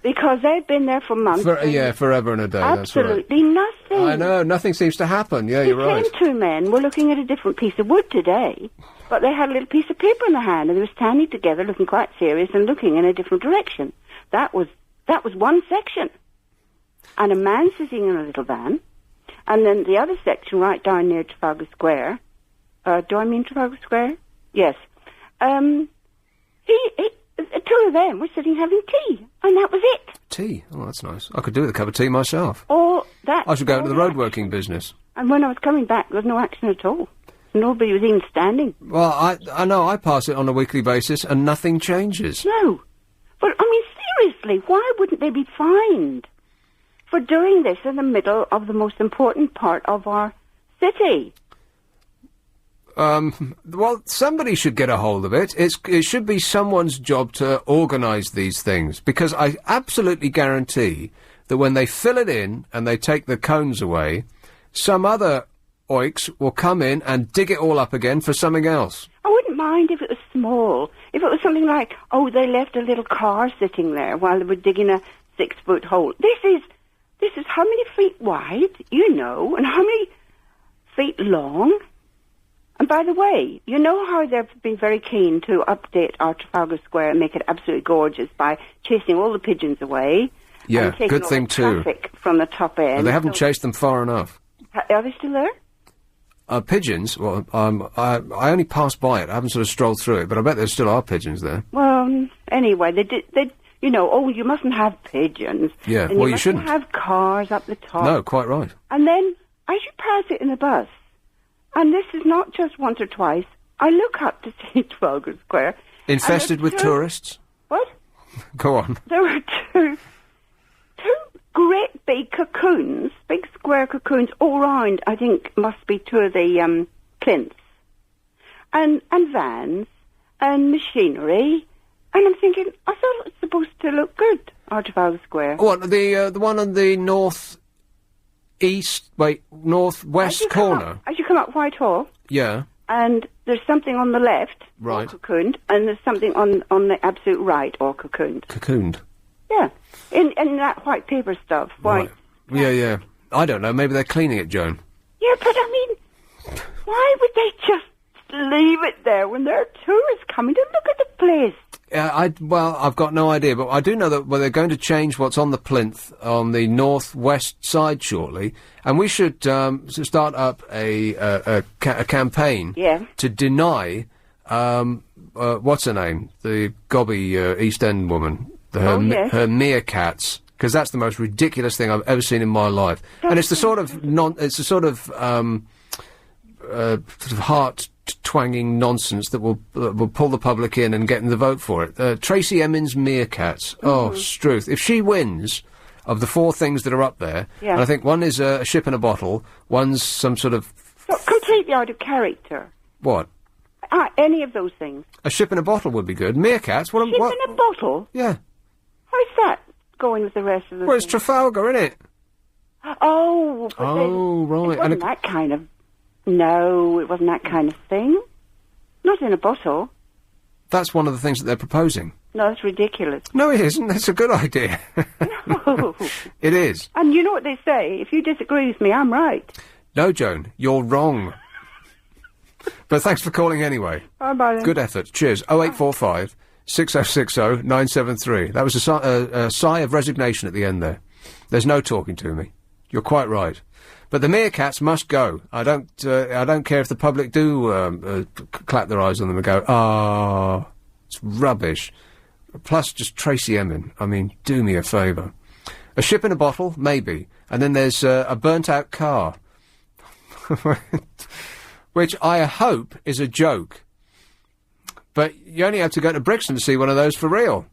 Because they've been there for months. Forever and a day. Absolutely nothing. I know, nothing seems to happen. Yeah, you're right. The same two men were looking at a different piece of wood today, but they had a little piece of paper in their hand, and they were standing together, looking quite serious and looking in a different direction. That was one section, and a man sitting in a little van, and then the other section right down near Trafalgar Square. Do I mean Trafalgar Square? Yes. Two of them were sitting having tea, and that was it. Tea? Oh, that's nice. I could do with a cup of tea myself. I should go into the roadworking business. And when I was coming back, there was no action at all. Nobody was even standing. Well, I know, I pass it on a weekly basis, and nothing changes. No. But, I mean, seriously, why wouldn't they be fined for doing this in the middle of the most important part of our city? Well, somebody should get a hold of it. It should be someone's job to organise these things, because I absolutely guarantee that when they fill it in and they take the cones away, some other oiks will come in and dig it all up again for something else. I wouldn't mind if it was small. If it was something like, they left a little car sitting there while they were digging a 6-foot hole. This is how many feet wide, you know, and how many feet long? And by the way, you know how they've been very keen to update our Trafalgar Square and make it absolutely gorgeous by chasing all the pigeons away. Yeah, and taking good all thing the too. Traffic from the top end. Well, they haven't chased them far enough. Are they still there? Pigeons? Well, I only passed by it. I haven't sort of strolled through it, but I bet there still are pigeons there. Well, anyway, they you know, you mustn't have pigeons. Yeah, and well, you shouldn't. Have cars up the top. No, quite right. And then, as you pass it in the bus, and this is not just once or twice, I look up to see Trafalgar Square. Infested with tourists? What? Go on. There were two great big cocoons, big square cocoons all round, I think must be two of the plinths. And vans and machinery. And I'm thinking, I thought it was supposed to look good out of our square. What, the one on the northwest corner? As you come up Whitehall. Yeah. And there's something on the left, right, all cocooned, and there's something on the absolute right, all cocooned. Cocooned? Yeah. In that white paper stuff. White. Right. Yeah. I don't know, maybe they're cleaning it, Joan. Yeah, but I mean, why would they just leave it there when there are tourists coming to look at the place? I've got no idea, but I do know that they're going to change what's on the plinth on the northwest side shortly, and we should start up a campaign to deny what's her name, the gobby East End woman, her meerkats, because that's the most ridiculous thing I've ever seen in my life, and it's the sort of heart-twanging nonsense that will pull the public in and get them to vote for it. Tracy Emin's meerkats. Oh, Struth. If she wins, of the four things that are up there, and I think one is a ship in a bottle, one's some sort of... completely out of character. What? Any of those things. A ship in a bottle would be good. Meerkats? What? Ship in a bottle? Yeah. How's that going with the rest of the Well, it's Trafalgar, isn't it? Oh, but right. It wasn't that kind of... No, it wasn't that kind of thing. Not in a bottle. That's one of the things that they're proposing. No, that's ridiculous. No, it isn't. That's a good idea. No. It is. And you know what they say? If you disagree with me, I'm right. No, Joan, you're wrong. But thanks for calling anyway. Bye-bye then. Good effort. Cheers. 0845 6060 973. That was a sigh of resignation at the end there. There's no talking to me. You're quite right. But the meerkats must go. I don't care if the public do clap their eyes on them and go, it's rubbish. Plus, just Tracy Emin. I mean, do me a favour. A ship in a bottle, maybe. And then there's a burnt-out car. Which I hope is a joke. But you only have to go to Brixton to see one of those for real.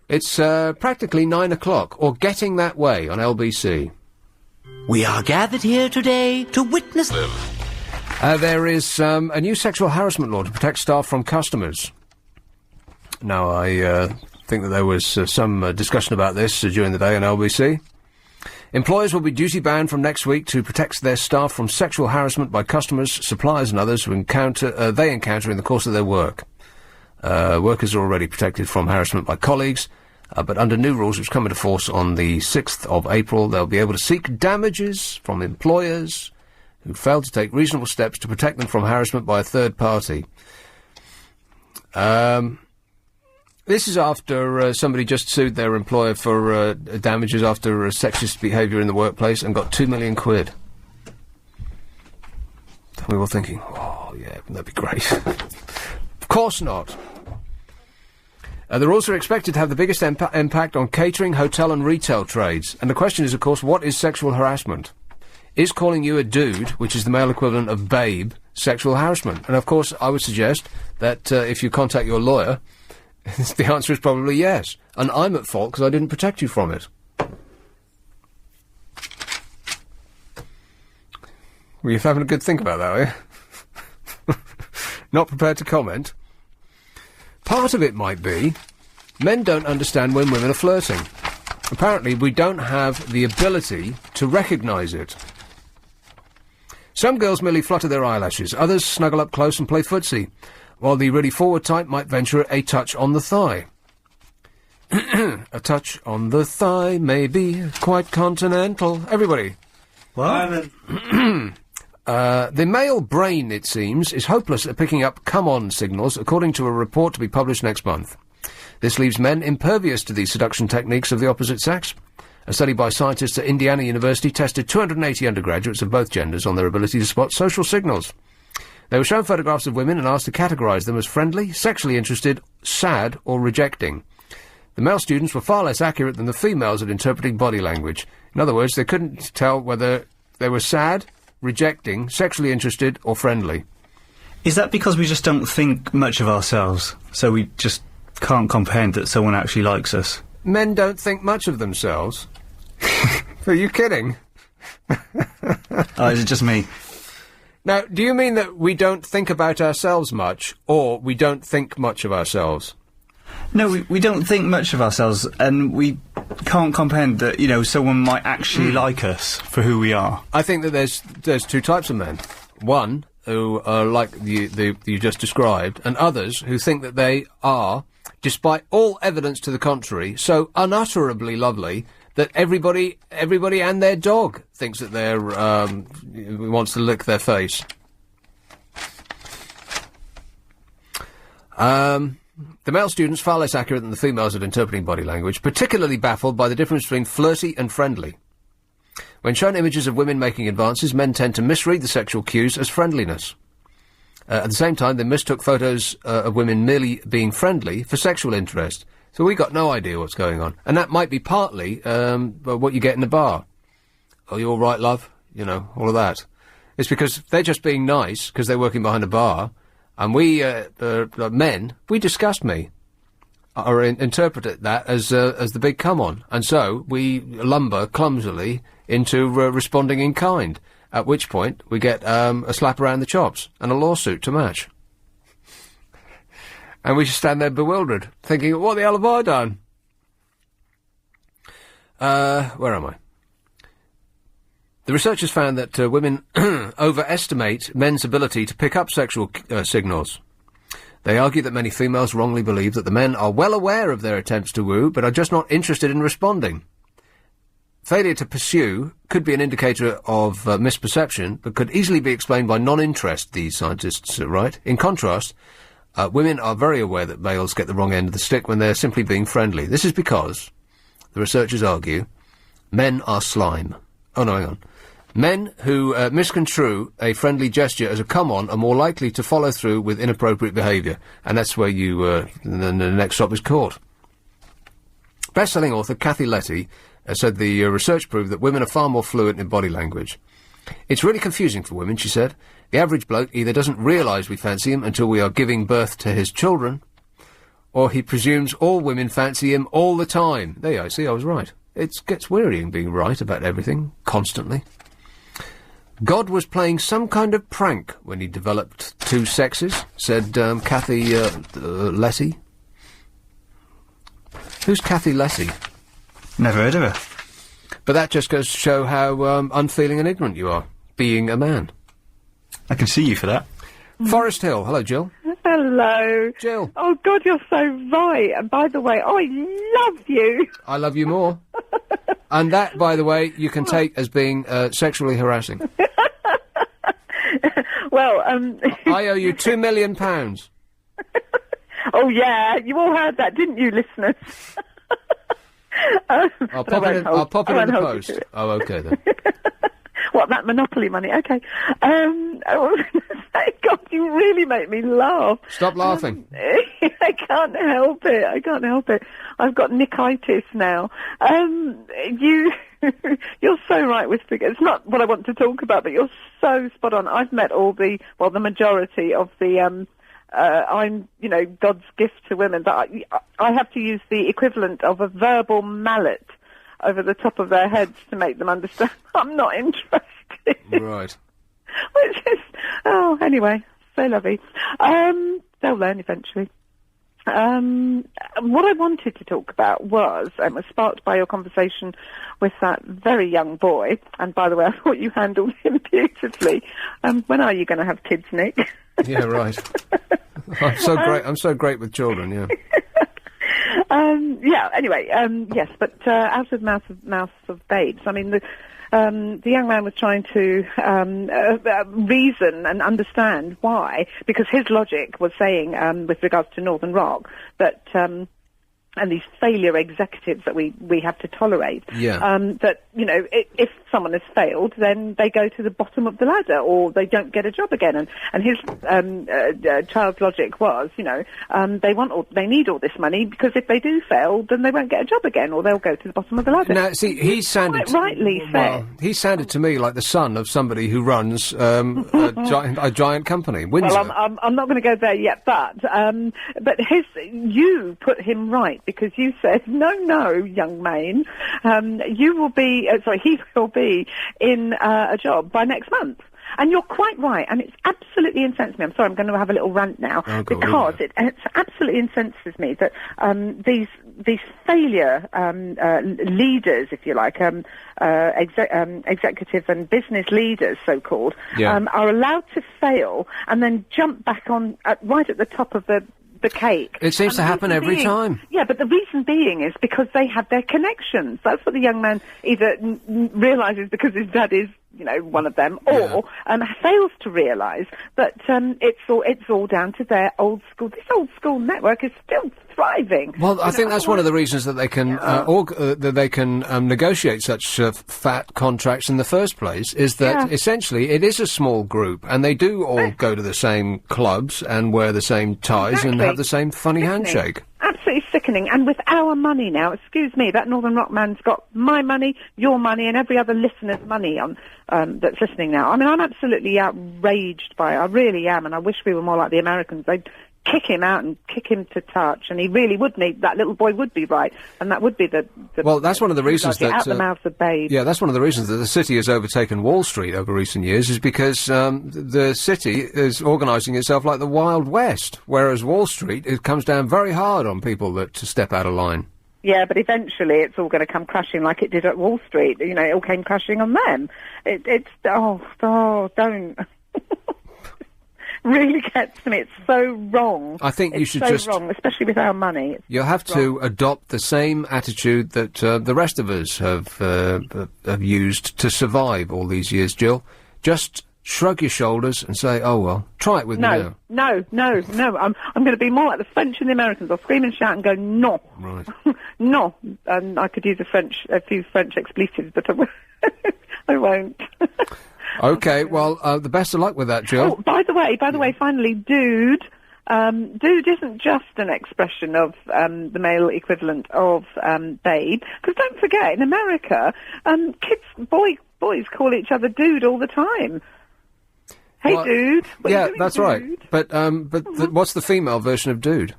It's practically 9 o'clock, or getting that way on LBC. We are gathered here today to witness... There is a new sexual harassment law to protect staff from customers. Now, I think that there was some discussion about this during the day on LBC. Employers will be duty-bound from next week to protect their staff from sexual harassment by customers, suppliers and others who they encounter in the course of their work. Workers are already protected from harassment by colleagues, but under new rules which come into force on the 6th of April, they'll be able to seek damages from employers who fail to take reasonable steps to protect them from harassment by a third party. This is after somebody just sued their employer for damages after sexist behaviour in the workplace and got £2 million. And we were thinking, oh, yeah, wouldn't that be great? Of course not. They're also expected to have the biggest impact on catering, hotel and retail trades. And the question is, of course, what is sexual harassment? Is calling you a dude, which is the male equivalent of babe, sexual harassment? And, of course, I would suggest that if you contact your lawyer, the answer is probably yes. And I'm at fault because I didn't protect you from it. Were you having a good think about that, were you? Not prepared to comment? Part of it might be men don't understand when women are flirting. Apparently, we don't have the ability to recognise it. Some girls merely flutter their eyelashes, others snuggle up close and play footsie, while the really forward type might venture a touch on the thigh. A touch on the thigh may be quite continental. Everybody. What? The male brain, it seems, is hopeless at picking up come-on signals, according to a report to be published next month. This leaves men impervious to the seduction techniques of the opposite sex. A study by scientists at Indiana University tested 280 undergraduates of both genders on their ability to spot social signals. They were shown photographs of women and asked to categorise them as friendly, sexually interested, sad or rejecting. The male students were far less accurate than the females at interpreting body language. In other words, they couldn't tell whether they were sad, rejecting, sexually interested or friendly. Is that because we just don't think much of ourselves, so we just can't comprehend that someone actually likes us? men don't think much of themselves. Are you kidding? Oh, is it just me? Now, do you mean that we don't think about ourselves much, or we don't think much of ourselves? No, we don't think much of ourselves, and we can't comprehend that, you know, someone might actually like us for who we are. I think that there's two types of men. One, who are like you just described, and others who think that they are, despite all evidence to the contrary, so unutterably lovely that everybody and their dog thinks that they're, wants to lick their face. The male students far less accurate than the females at interpreting body language, particularly baffled by the difference between flirty and friendly. When shown images of women making advances, men tend to misread the sexual cues as friendliness. At the same time, they mistook photos of women merely being friendly for sexual interest. So we got no idea what's going on. And that might be partly what you get in the bar. Oh, you all right, love? You know, all of that. It's because they're just being nice, because they're working behind a bar, and we, men, we disgust me, or interpret that as the big come-on. And so we lumber clumsily into responding in kind, at which point we get a slap around the chops and a lawsuit to match. And we just stand there bewildered, thinking, what the hell have I done? Where am I? The researchers found that women overestimate men's ability to pick up sexual signals. They argue that many females wrongly believe that the men are well aware of their attempts to woo, but are just not interested in responding. Failure to pursue could be an indicator of misperception, but could easily be explained by non-interest, these scientists write. In contrast, women are very aware that males get the wrong end of the stick when they're simply being friendly. This is because, the researchers argue, men are slime. Oh, no, hang on. Men who misconstrue a friendly gesture as a come-on are more likely to follow through with inappropriate behaviour. And that's where the next stop is caught. Best-selling author Kathy Letty said the research proved that women are far more fluent in body language. It's really confusing for women, she said. The average bloke either doesn't realise we fancy him until we are giving birth to his children, or he presumes all women fancy him all the time. There you go, see, I was right. It gets wearying being right about everything, constantly. God was playing some kind of prank when he developed two sexes, said Kathy Letty. Who's Kathy Letty? Never heard of her. But that just goes to show how unfeeling and ignorant you are, being a man. I can see you for that. Forest Hill. Hello, Jill. Hello. Jill. Oh, God, you're so right. And by the way, I love you. I love you more. And that, by the way, you can take as being sexually harassing. Well, I owe you £2 million. Oh, yeah. You all heard that, didn't you, listeners? I'll pop it in the post. Oh, okay, then. What, that Monopoly money? Okay. I was going to say, God, you really make me laugh. Stop laughing. I can't help it. I've got Nickitis now. You're so right with figures. It's not what I want to talk about, but you're so spot on. I've met the majority of the, I'm, God's gift to women, but I have to use the equivalent of a verbal mallet over the top of their heads to make them understand I'm not interested. Right. Which is, anyway, so lovely. They'll learn eventually. What I wanted to talk about was sparked by your conversation with that very young boy, and by the way, I thought you handled him beautifully. When are you going to have kids, Nick? Yeah, right. I'm so great with children, yeah. Anyway, yes, but out of mouth of babes. I mean, the young man was trying to reason and understand why, because his logic was saying, with regards to Northern Rock, that and these failure executives that we have to tolerate, that, if someone has failed, then they go to the bottom of the ladder or they don't get a job again. And his child's logic was, they need all this money because if they do fail, then they won't get a job again or they'll go to the bottom of the ladder. Now, see, he sounded... rightly said. He sounded to me like the son of somebody who runs a giant company, Windsor. Well, I'm not going to go there yet, but you put him right. because you said, no, young man, he will be in a job by next month. And you're quite right, and it's absolutely incensed me. I'm sorry, I'm going to have a little rant now, because it's absolutely incenses me that these failure leaders, if you like, executive and business leaders, so-called, are allowed to fail and then jump back on right at the top of the cake. It seems to happen every time. Yeah, but the reason being is because they have their connections. That's what the young man either realises because his dad is, one of them, or fails to realise that it's all down to their old school. This old school network is still thriving. Well, I think that's one of the reasons that they can negotiate such fat contracts in the first place, is that essentially it is a small group, and they do all go to the same clubs and wear the same ties and have the same funny handshake. Absolutely sickening. And with our money now, excuse me, that Northern Rock man's got my money, your money, and every other listener's money on that's listening now. I mean, I'm absolutely outraged by it. I really am, and I wish we were more like the Americans. They'd kick him out and kick him to touch, and he really would need, that little boy would be right, and that would be the well, that's one of the reasons that... out the mouth of babes. Yeah, that's one of the reasons that the city has overtaken Wall Street over recent years, is because the city is organising itself like the Wild West, whereas Wall Street, it comes down very hard on people that step out of line. Yeah, but eventually it's all going to come crashing like it did at Wall Street. It all came crashing on them. Don't... really gets to me. It's so wrong. I think you should just wrong, especially with our money. You'll have to adopt the same attitude that the rest of us have used to survive all these years, Jill. Just shrug your shoulders and say, "Oh well, try it with me now." No. I'm going to be more like the French and the Americans. I'll scream and shout and go, "No, right, no." And I could use a few French expletives, but I won't. Okay, well, the best of luck with that, Jill. Oh, by the way, finally, dude. Dude isn't just an expression of the male equivalent of babe. Because don't forget, in America, boys call each other dude all the time. Hey, well, dude. Yeah, that's right. But what's the female version of dude?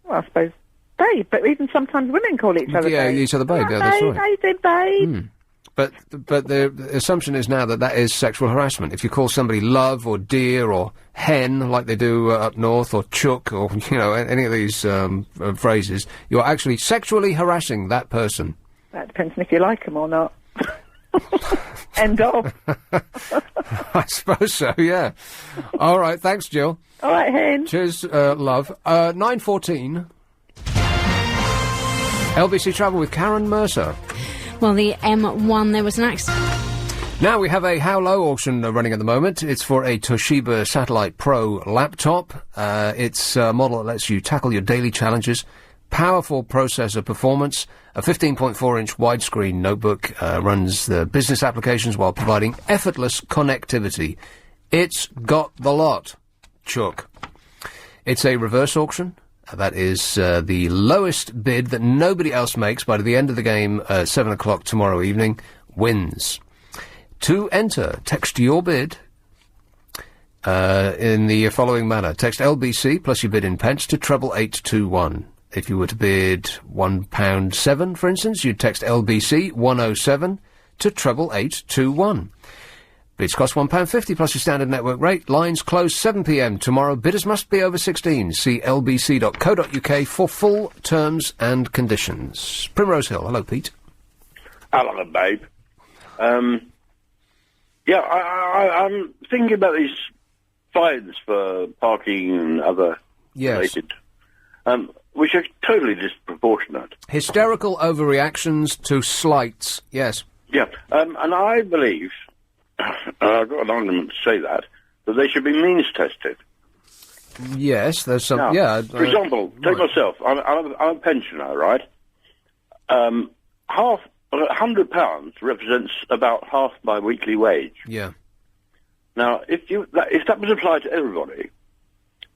Well, I suppose babe. But even sometimes women call each other babe. Yeah, each other babe. Yeah, that's right. Hey, babe. Mm. But the assumption is now that is sexual harassment. If you call somebody love or dear or hen, like they do up north, or chook, or, any of these phrases, you're actually sexually harassing that person. That depends on if you like them or not. End of. I suppose so, yeah. All right, thanks, Jill. All right, hen. Cheers, love. 9:14. LBC Travel with Karen Mercer. Well, the M1, there was an accident. Now we have a How Low auction running at the moment. It's for a Toshiba Satellite Pro laptop. It's a model that lets you tackle your daily challenges. Powerful processor performance. A 15.4-inch widescreen notebook runs the business applications while providing effortless connectivity. It's got the lot. Chuck. It's a reverse auction. That is the lowest bid that nobody else makes by the end of the game, 7 o'clock tomorrow evening, wins. To enter, text your bid in the following manner. Text LBC plus your bid in pence to 88821. If you were to bid £1.07, for instance, you'd text LBC 107 to 88821. Bids cost £1.50 plus your standard network rate. Lines close 7 p.m. tomorrow. Bidders must be over 16. See lbc.co.uk for full terms and conditions. Primrose Hill. Hello, Pete. Hello, babe. I'm thinking about these fines for parking and other related, which are totally disproportionate. Hysterical overreactions to slights. Yes. Yeah, and I believe... I've got an argument to say that they should be means tested. Yes, there's some. Now, for example, take myself. I'm a pensioner, right? Half £100 represents about half my weekly wage. Yeah. Now, if that was applied to everybody,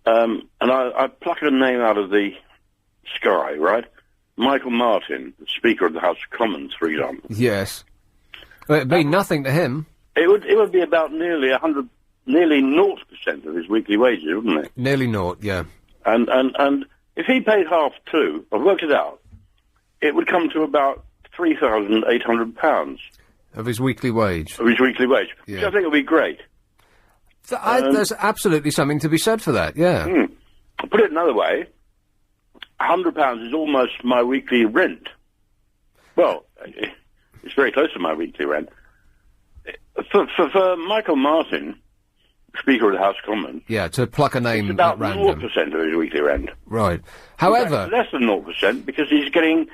and I pluck a name out of the sky, right? Michael Martin, the Speaker of the House of Commons, for example. Yes. Well, it'd be nothing to him. It would be about nearly 0% of his weekly wages, wouldn't it? Nearly naught, yeah. And if he paid half too, I've worked it out, it would come to about £3,800 of his weekly wage. Which I think would be great. There's absolutely something to be said for that. Yeah. Put it another way, £100 is almost my weekly rent. Well, it's very close to my weekly rent. For Michael Martin, Speaker of the House of Commons... Yeah, to pluck a name it's about at random. 0% of his weekly rent. Right. However... In fact, less than 0%, because he's getting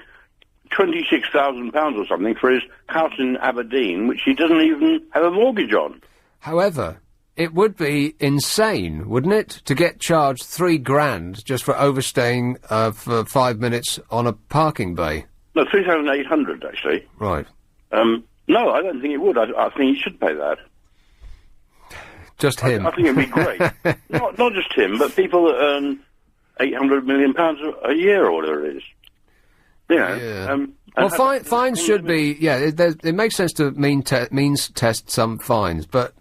£26,000 or something for his house in Aberdeen, which he doesn't even have a mortgage on. However, it would be insane, wouldn't it, to get charged £3,000 just for overstaying for 5 minutes on a parking bay? No, 3,800 actually. Right. No, I don't think it would. I think he should pay that. Just him. I think it'd be great. not just him, but people that earn £800 million a year or whatever it is. You know, Yeah. Well, fines should be... Yeah, it makes sense to means test some fines, but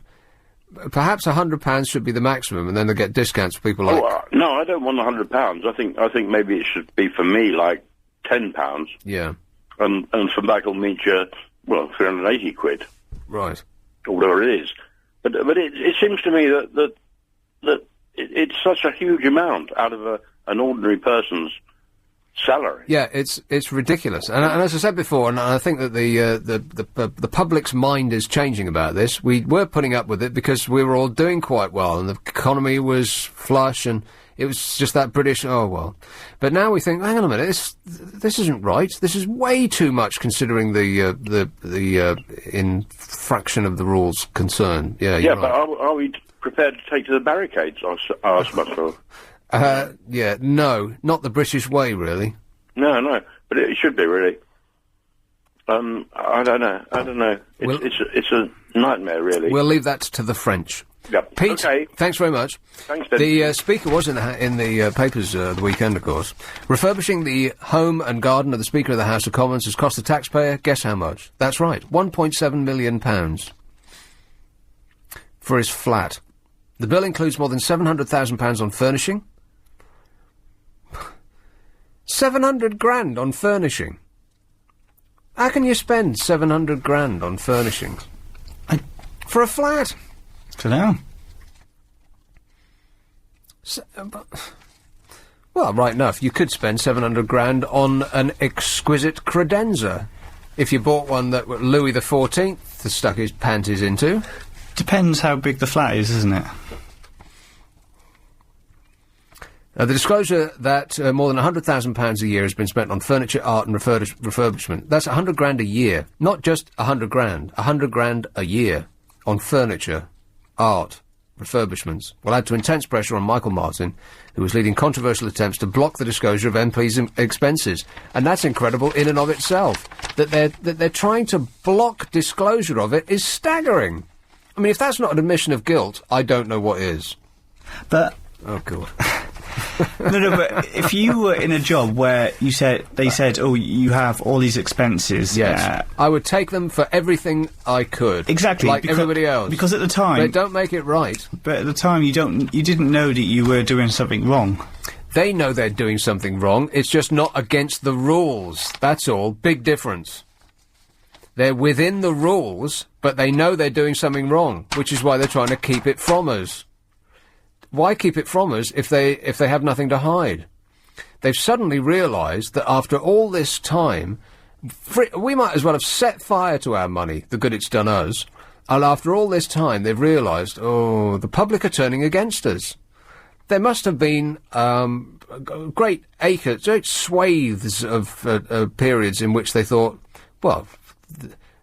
perhaps £100 should be the maximum, and then they get discounts for people like... no, I don't want £100. I think maybe it should be, for me, like £10. Yeah. And for Michael Meacher, well, 380 quid. Right. Or whatever it is. But it seems to me that it's such a huge amount out of an ordinary person's salary. Yeah, it's ridiculous. And as I said before, and I think that the public's mind is changing about this. We were putting up with it because we were all doing quite well, and the economy was flush, and it was just that British, oh well. But now we think, hang on a minute, this isn't right. This is way too much considering the infraction of the rules concerned. Yeah, you're but right. are we prepared to take to the barricades? I ask myself. Yeah, no, not the British way, really. No, but it should be, really. I don't know. It's a nightmare, really. We'll leave that to the French. Yep. Pete, okay. Thanks very much. Thanks, Ben. The Speaker was in the papers the weekend, of course. Refurbishing the home and garden of the Speaker of the House of Commons has cost the taxpayer, guess how much? That's right, £1.7 million for his flat. The bill includes more than £700,000 on furnishing. 700 grand on furnishing. How can you spend 700 grand on furnishings? For a flat? To know. Well, right enough, you could spend 700 grand on an exquisite credenza. If you bought one that Louis XIV stuck his panties into. Depends how big the flat is, isn't it? The disclosure that more than £100,000 a year has been spent on furniture, art and refurbishment. That's 100 grand a year. Not just 100 grand. 100 grand a year on furniture, art, refurbishments will add to intense pressure on Michael Martin, who is leading controversial attempts to block the disclosure of MPs' expenses. And that's incredible in and of itself. That they're trying to block disclosure of it is staggering. I mean, if that's not an admission of guilt, I don't know what is. But... Oh, God. No, but if you were in a job where they said, oh, you have all these expenses... Yes, I would take them for everything I could. Exactly. Like everybody else. Because at the time... They don't make it right. But at the time, you didn't know that you were doing something wrong. They know they're doing something wrong, it's just not against the rules. That's all. Big difference. They're within the rules, but they know they're doing something wrong, which is why they're trying to keep it from us. Why keep it from us if they have nothing to hide? They've suddenly realised that after all this time, we might as well have set fire to our money, the good it's done us. And after all this time, they've realised, oh, the public are turning against us. There must have been great swathes of periods in which they thought, well,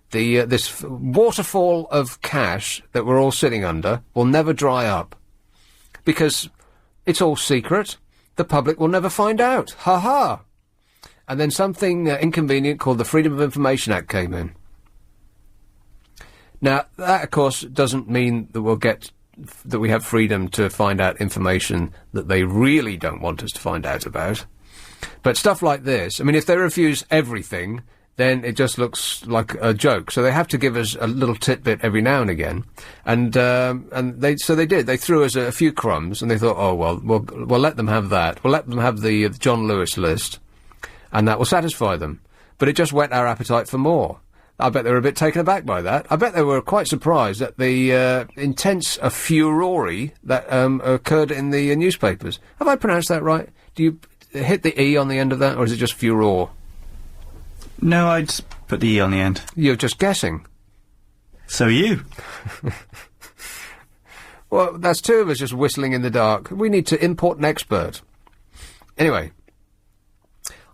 this waterfall of cash that we're all sitting under will never dry up. Because it's all secret. The public will never find out. Ha-ha! And then something inconvenient called the Freedom of Information Act came in. Now, that, of course, doesn't mean that we have freedom to find out information that they really don't want us to find out about. But stuff like this, I mean, if they refuse everything, then it just looks like a joke. So they have to give us a little tidbit every now and again. And they did. They threw us a few crumbs, and they thought, oh, well, we'll let them have that. We'll let them have the John Lewis list, and that will satisfy them. But it just whet our appetite for more. I bet they were a bit taken aback by that. I bet they were quite surprised at the intense furore that occurred in the newspapers. Have I pronounced that right? Do you hit the E on the end of that, or is it just furore? No, I'd put the E on the end. You're just guessing. So are you. Well, that's two of us just whistling in the dark. We need to import an expert. Anyway,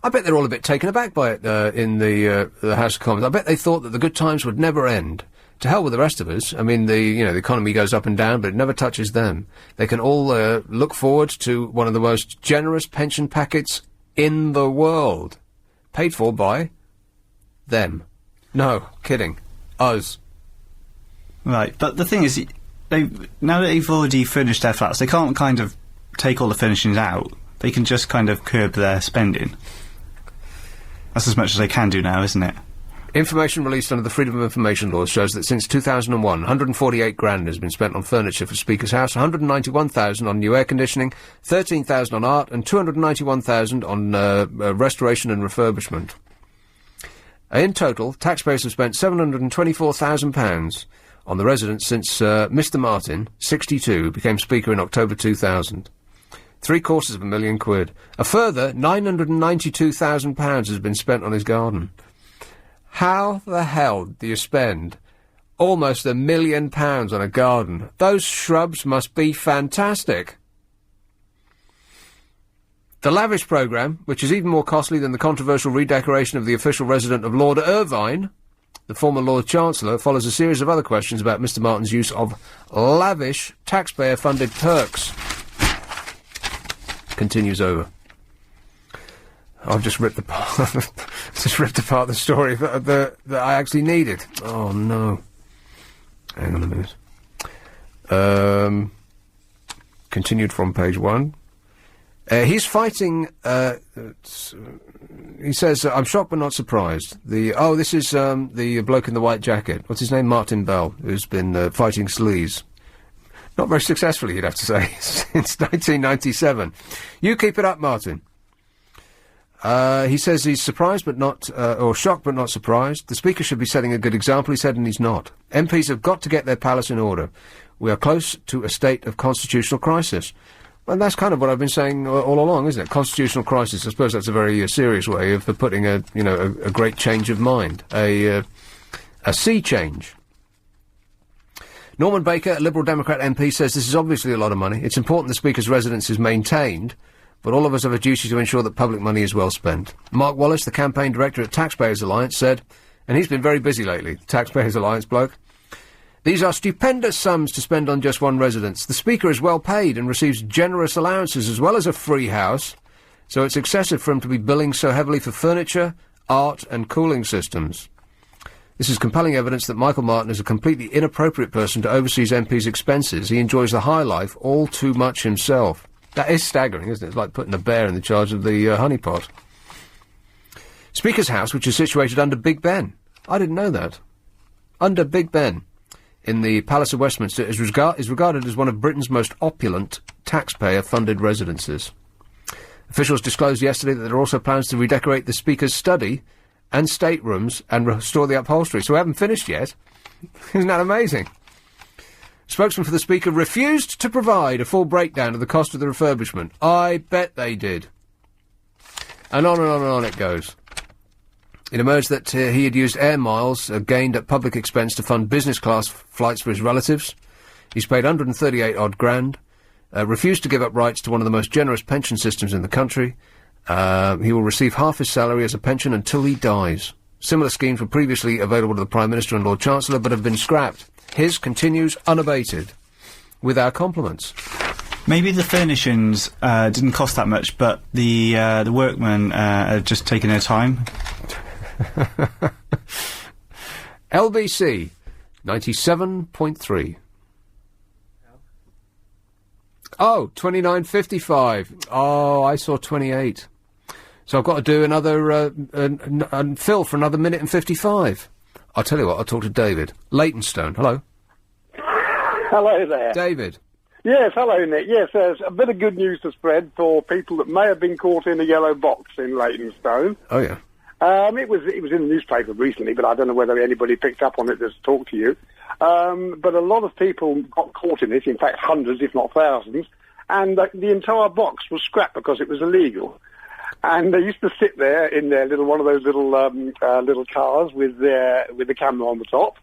I bet they're all a bit taken aback by it in the House of Commons. I bet they thought that the good times would never end. To hell with the rest of us. I mean, the economy goes up and down, but it never touches them. They can all look forward to one of the most generous pension packets in the world, paid for by them. No, kidding. Us. Right, but the thing is, now that they've already furnished their flats, they can't kind of take all the furnishings out. They can just kind of curb their spending. That's as much as they can do now, isn't it? Information released under the Freedom of Information laws shows that since 2001, 148 grand has been spent on furniture for Speaker's House, 191,000 on new air conditioning, 13,000 on art, and 291,000 on restoration and refurbishment. In total, taxpayers have spent £724,000 on the residence since Mr. Martin, 62, became Speaker in October 2000. £750,000. A further £992,000 has been spent on his garden. How the hell do you spend almost £1 million on a garden? Those shrubs must be fantastic. The lavish programme, which is even more costly than the controversial redecoration of the official residence of Lord Irvine, the former Lord Chancellor, follows a series of other questions about Mr. Martin's use of lavish taxpayer-funded perks. Continues over. I've just ripped apart the story that I actually needed. Oh no! Hang on a minute. Continued from page 1. He's fighting. He says, "I'm shocked but not surprised." This is the bloke in the white jacket. What's his name? Martin Bell, who's been fighting sleaze. Not very successfully, you'd have to say, since 1997. You keep it up, Martin. He says he's surprised but not, or shocked but not surprised. The Speaker should be setting a good example, he said, and he's not. MPs have got to get their palace in order. We are close to a state of constitutional crisis. Well, that's kind of what I've been saying all along, isn't it? Constitutional crisis. I suppose that's a very serious way of putting a great change of mind. A sea change. Norman Baker, a Liberal Democrat MP, says this is obviously a lot of money. It's important the Speaker's residence is maintained, but all of us have a duty to ensure that public money is well spent. Mark Wallace, the campaign director at Taxpayers Alliance, said, and he's been very busy lately, Taxpayers Alliance bloke, these are stupendous sums to spend on just one residence. The Speaker is well paid and receives generous allowances as well as a free house, so it's excessive for him to be billing so heavily for furniture, art and cooling systems. This is compelling evidence that Michael Martin is a completely inappropriate person to oversee his MP's expenses. He enjoys the high life all too much himself. That is staggering, isn't it? It's like putting a bear in the charge of the honeypot. Speaker's House, which is situated under Big Ben. I didn't know that. Under Big Ben, in the Palace of Westminster, is regarded as one of Britain's most opulent taxpayer-funded residences. Officials disclosed yesterday that there are also plans to redecorate the Speaker's study and staterooms and restore the upholstery. So we haven't finished yet. Isn't that amazing? Spokesman for the Speaker refused to provide a full breakdown of the cost of the refurbishment. I bet they did. And on and on and on it goes. It emerged that he had used air miles gained at public expense to fund business-class flights for his relatives. He's paid 138 odd grand, refused to give up rights to one of the most generous pension systems in the country. He will receive half his salary as a pension until he dies. Similar schemes were previously available to the Prime Minister and Lord Chancellor, but have been scrapped. His continues unabated. With our compliments. Maybe the furnishings didn't cost that much, but the workmen have just taken their time. LBC 97.3. Oh, 29.55. Oh, I saw 28. So I've got to do another, fill for another minute and 55. I'll tell you what, I'll talk to David. Leytonstone, hello. Hello there. David. Yes, hello, Nick. Yes, there's a bit of good news to spread for people that may have been caught in a yellow box in Leytonstone. Oh, yeah. It was in the newspaper recently, but I don't know whether anybody picked up on it to talk to you. But a lot of people got caught in it, in fact hundreds, if not thousands, and the entire box was scrapped because it was illegal. And they used to sit there in their one of those little cars with the camera on the top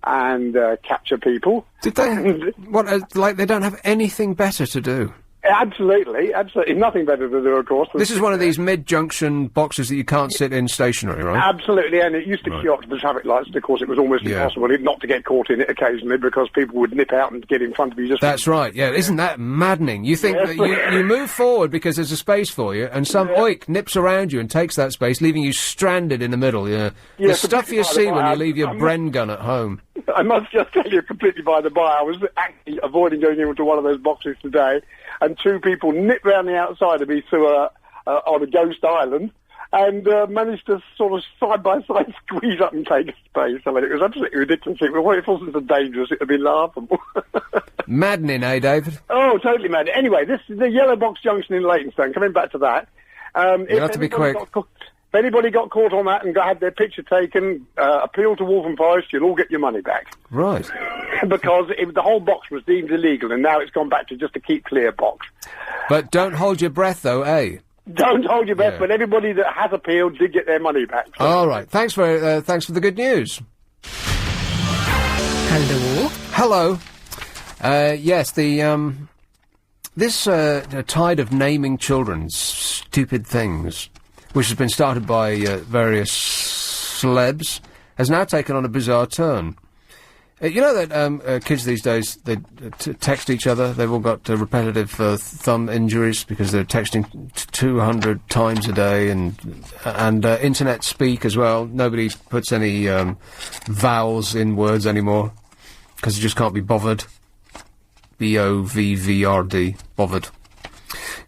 and capture people. Did they? What? Like they don't have anything better to do? Absolutely. Nothing better to do, of course. This is one of these mid-junction boxes that you can't sit in stationary, right? Absolutely, and it used to queue up to the traffic lights, and of course it was almost impossible not to get caught in it occasionally because people would nip out and get in front of you. That's right, yeah. Isn't that maddening? You think that you move forward because there's a space for you, and some oik nips around you and takes that space, leaving you stranded in the middle, the stuff you see when you leave your Bren gun at home. I must just tell you completely by the by, I was actually avoiding going into one of those boxes today, and two people nipped round the outside of me on a ghost island, and managed to sort of side-by-side squeeze up and take a space. I mean, it was absolutely ridiculous. If it wasn't so dangerous, it would be laughable. Maddening, eh, David? Oh, totally maddening. Anyway, this is the Yellow Box Junction in Leytonstone. Coming back to that. You have to be quick. If anybody got caught on that and had their picture taken, appeal to Waltham Forest, you'll all get your money back. Right. Because the whole box was deemed illegal, and now it's gone back to just a keep clear box. But don't hold your breath, though, eh? Don't hold your breath, but everybody that has appealed did get their money back. So. All right. Thanks for the good news. Hello. Hello. Yes, this tide of naming children stupid things, which has been started by various celebs, has now taken on a bizarre turn. You know that kids these days, they text each other. They've all got repetitive thumb injuries because they're texting 200 times a day, and internet speak as well. Nobody puts any vowels in words anymore because you just can't be bothered. B-O-V-V-R-D, bothered.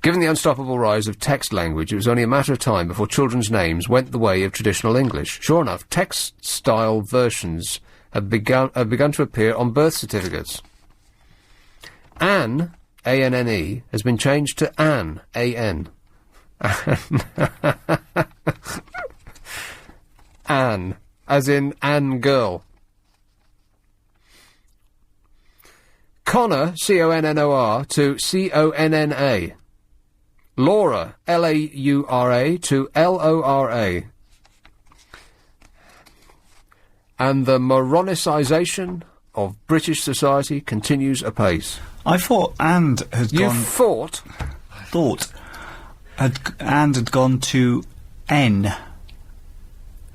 Given the unstoppable rise of text language, it was only a matter of time before children's names went the way of traditional English. Sure enough, text-style versions have begun to appear on birth certificates. Anne, A-N-N-E, has been changed to Anne, A-N. Anne, as in Anne Girl. Connor, C-O-N-N-O-R, to C-O-N-N-A. Laura, L-A-U-R-A, to L-O-R-A. And the Moronicization of British society continues apace. I thought and had gone... You thought? Thought. And had gone to N.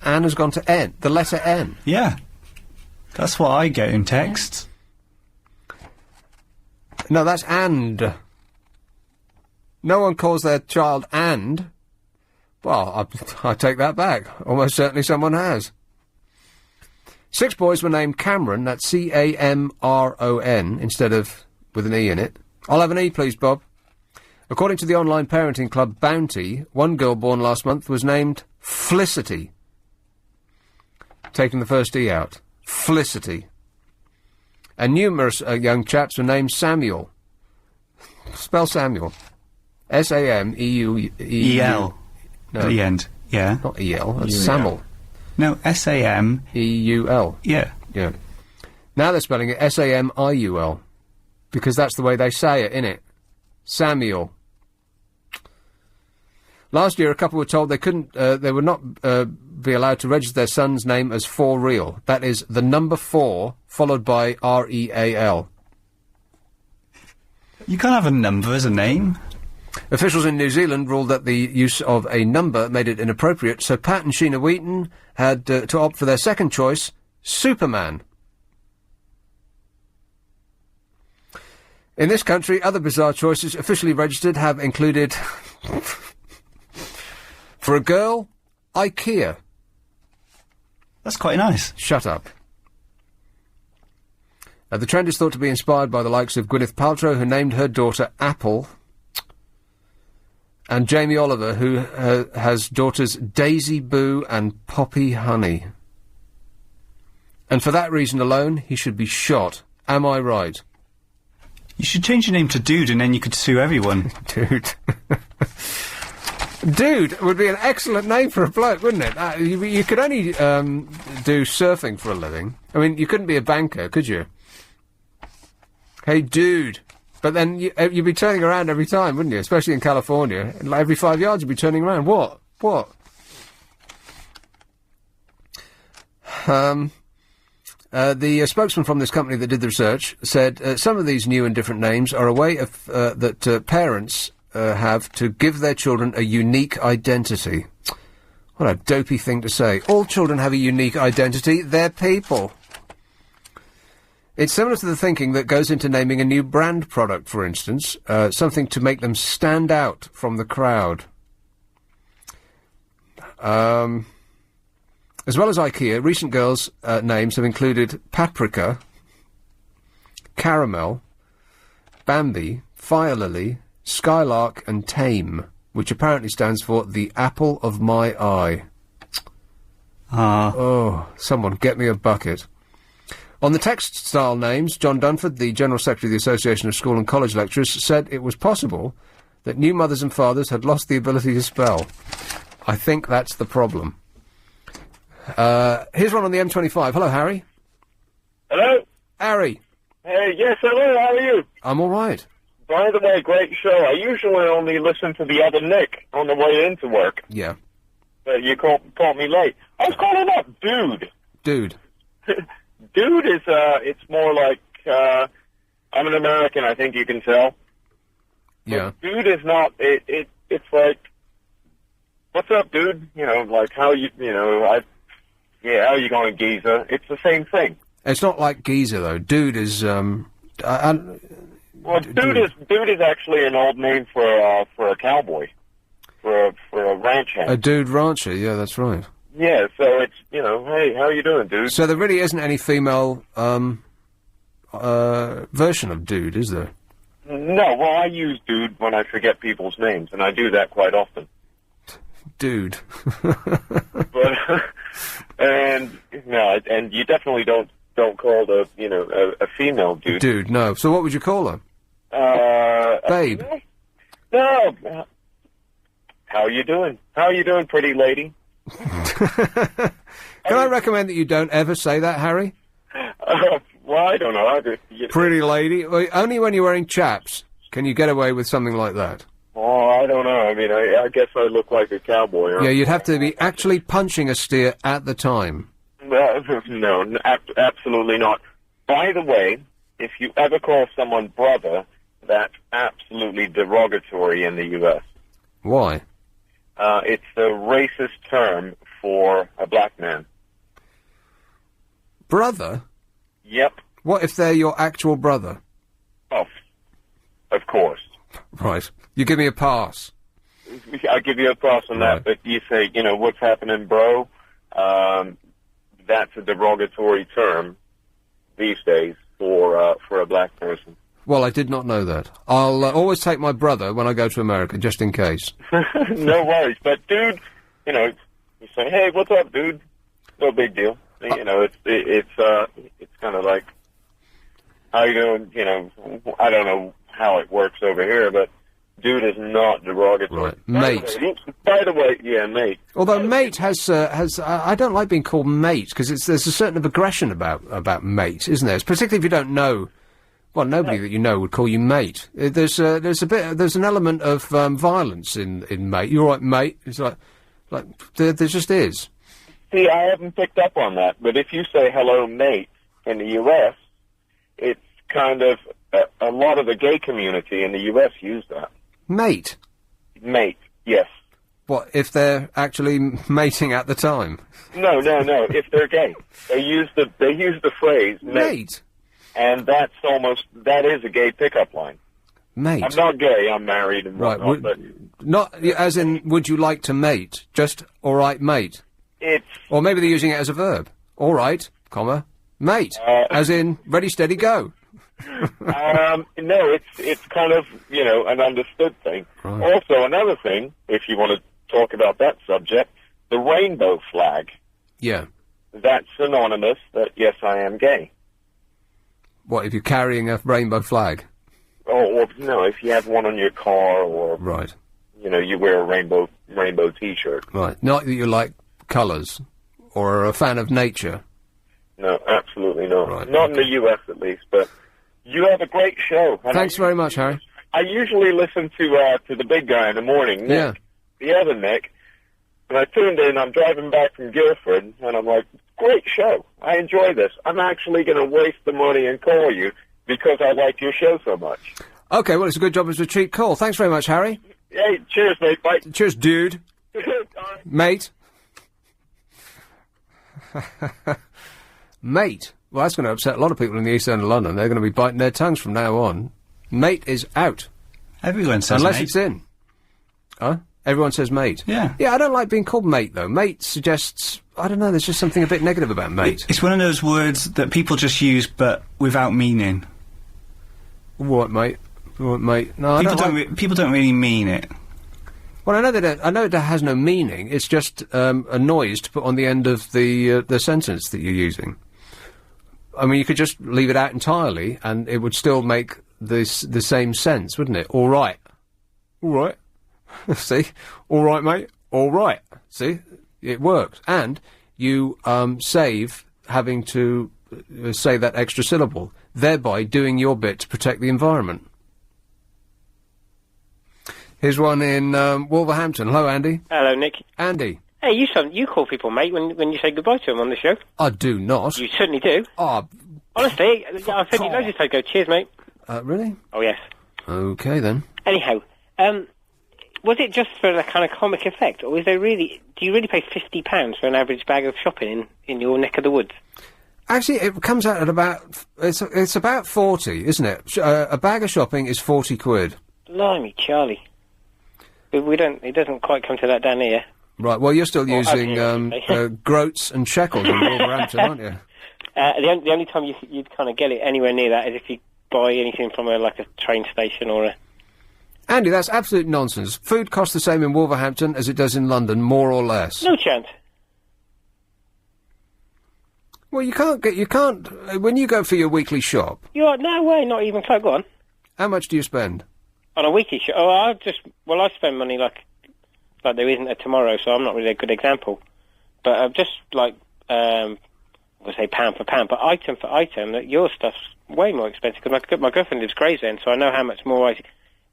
Anne has gone to N, the letter N? Yeah. That's what I get in texts. No, that's and. No one calls their child and. Well, I take that back. Almost certainly someone has. 6 boys were named Cameron, that's C-A-M-R-O-N, instead of with an E in it. I'll have an E, please, Bob. According to the online parenting club Bounty, one girl born last month was named Felicity. Taking the first E out. Felicity. And numerous young chaps were named Samuel. Spell Samuel. S-A-M-E-U... E-L. No. At the end, yeah. Not E-L, that's Samuel. No, S-A-M... E-U-L. Yeah. Yeah. Now they're spelling it S-A-M-I-U-L. Because that's the way they say it, innit? Samuel. Last year, a couple were told they would not be allowed to register their son's name as for real. That is, the number 4, followed by R-E-A-L. You can't have a number as a name. Officials in New Zealand ruled that the use of a number made it inappropriate, so Pat and Sheena Wheaton had to opt for their second choice, Superman. In this country, other bizarre choices officially registered have included... For a girl, IKEA. That's quite nice. Shut up. The trend is thought to be inspired by the likes of Gwyneth Paltrow, who named her daughter Apple. And Jamie Oliver, who has daughters Daisy Boo and Poppy Honey. And for that reason alone, he should be shot. Am I right? You should change your name to Dude, and then you could sue everyone. Dude. Dude would be an excellent name for a bloke, wouldn't it? You could only do surfing for a living. I mean, you couldn't be a banker, could you? Hey, dude. But then you'd be turning around every time, wouldn't you? Especially in California. Like every 5 yards you'd be turning around. What? The spokesman from this company that did the research said some of these new and different names are a way of that parents have to give their children a unique identity. What a dopey thing to say. All children have a unique identity. They're people. It's similar to the thinking that goes into naming a new brand product, for instance, something to make them stand out from the crowd. As well as IKEA, recent girls' names have included Paprika, Caramel, Bambi, Fire Lily, Skylark and Tame, which apparently stands for the apple of my eye. Oh, someone get me a bucket. On the textile names, John Dunford, the General Secretary of the Association of School and College Lecturers, said it was possible that new mothers and fathers had lost the ability to spell. I think that's the problem. Here's one on the M25. Hello, Harry. Hello? Harry. Hey, yes, hello, how are you? I'm all right. By the way, great show. I usually only listen to the other Nick on the way into work. Yeah. But you caught me late. I was calling up Dude. Dude. Dude is, it's more like, I'm an American, I think you can tell. Yeah. But Dude is not, it's like, what's up, dude? You know, like, how you how you going, geezer? It's the same thing. It's not like geezer, though. Dude is, Dude is actually an old name for a cowboy, for a ranch hand. A dude rancher, yeah, that's right. Yeah, so it's, hey, how you doing, dude? So there really isn't any female, version of dude, is there? No, well, I use dude when I forget people's names, and I do that quite often. Dude. But, and you definitely don't call a female dude. Dude, no. So what would you call her? Babe. No. How you doing? How you doing, pretty lady? Can I recommend that you don't ever say that, Harry? Well, I don't know. Pretty lady? Well, only when you're wearing chaps can you get away with something like that. Oh, I don't know. I mean, I guess I look like a cowboy. Huh? Yeah, you'd have to be actually punching a steer at the time. No, absolutely not. By the way, if you ever call someone brother, that's absolutely derogatory in the U.S. Why? It's a racist term for a black man. Brother? Yep. What if they're your actual brother? Oh, of course. Right. You give me a pass. I'll give you a pass on that, but you say, what's happening, bro? That's a derogatory term these days for a black person. Well, I did not know that. I'll always take my brother when I go to America, just in case. No worries. But, dude, you say, hey, what's up, dude? No big deal. It's kind of like, how you doing? I don't know how it works over here, but dude is not derogatory. Right. Mate. By the way, yeah, mate. Although mate has I don't like being called mate, because there's a certain aggression about mate, isn't there? Particularly if you don't know. Well, nobody that you know would call you mate. There's an element of violence in mate. You're right, mate. It's like there just is. See, I haven't picked up on that, but if you say hello, mate, in the U.S., it's kind of a lot of the gay community in the U.S. use that. Mate? Mate, yes. What, if they're actually mating at the time? No. If they're gay, they use the phrase mate. And that is a gay pickup line. Mate. I'm not gay, I'm married and whatnot, but... Not, as in, would you like to mate? Just, all right, mate. Or maybe they're using it as a verb. All right, comma, mate. As in, ready, steady, go. No, it's kind of, an understood thing. Right. Also, another thing, if you want to talk about that subject, the rainbow flag. Yeah. That's synonymous that, yes, I am gay. What, if you're carrying a rainbow flag? Or no, if you have one on your car, or... Right. You wear a rainbow T-shirt. Right. Not that you like colours, or are a fan of nature. No, absolutely not. Right. Not in the U.S., at least, but you have a great show. Thanks very much, Harry. I usually listen to the big guy in the morning, Nick, the other Nick, and I tuned in, I'm driving back from Guildford, and I'm like, great show. I enjoy this. I'm actually going to waste the money and call you because I like your show so much. Okay, well, it's a good job as a cheap call. Thanks very much, Harry. Hey, cheers, mate. Bye. Cheers, dude. Mate. Mate. Well, that's going to upset a lot of people in the east end of London. They're going to be biting their tongues from now on. Mate is out. Everyone says Unless mate. it's in. Huh? Everyone says mate. Yeah. Yeah, I don't like being called mate, though. Mate suggests... I don't know, there's just something a bit negative about mate. It's one of those words that people just use, but without meaning. What, mate? What, mate? No, people don't really mean it. Well, I know it has no meaning. It's just a noise to put on the end of the sentence that you're using. I mean, you could just leave it out entirely, and it would still make the same sense, wouldn't it? All right. All right. See? All right, mate. All right. See? It works. And you save having to say that extra syllable, thereby doing your bit to protect the environment. Here's one in Wolverhampton. Hello, Andy. Hello, Nick. Andy. Hey, you call people mate when you say goodbye to them on the show. I do not. You certainly do. Oh. Honestly, I've said you loads of times. Go, cheers, mate. Really? Oh, yes. Okay, then. Anyhow, was it just for the kind of comic effect, or do you really pay £50 for an average bag of shopping in your neck of the woods? Actually, it comes out at about... It's about 40, isn't it? A bag of shopping is 40 quid. Blimey, Charlie. It doesn't quite come to that down here. Right, well, you're still using groats and shekels in Wolverhampton, aren't you? The only time you'd kind of get it anywhere near that is if you buy anything from a train station or a... Andy, that's absolute nonsense. Food costs the same in Wolverhampton as it does in London, more or less. No chance. Well, you can't, when you go for your weekly shop... No way, not even close, go on. How much do you spend? On a weekly shop? Oh, I spend money like there isn't a tomorrow, so I'm not really a good example. But just I would say pound for pound, but item for item, that your stuff's way more expensive, because my girlfriend lives Gravesend, so I know how much more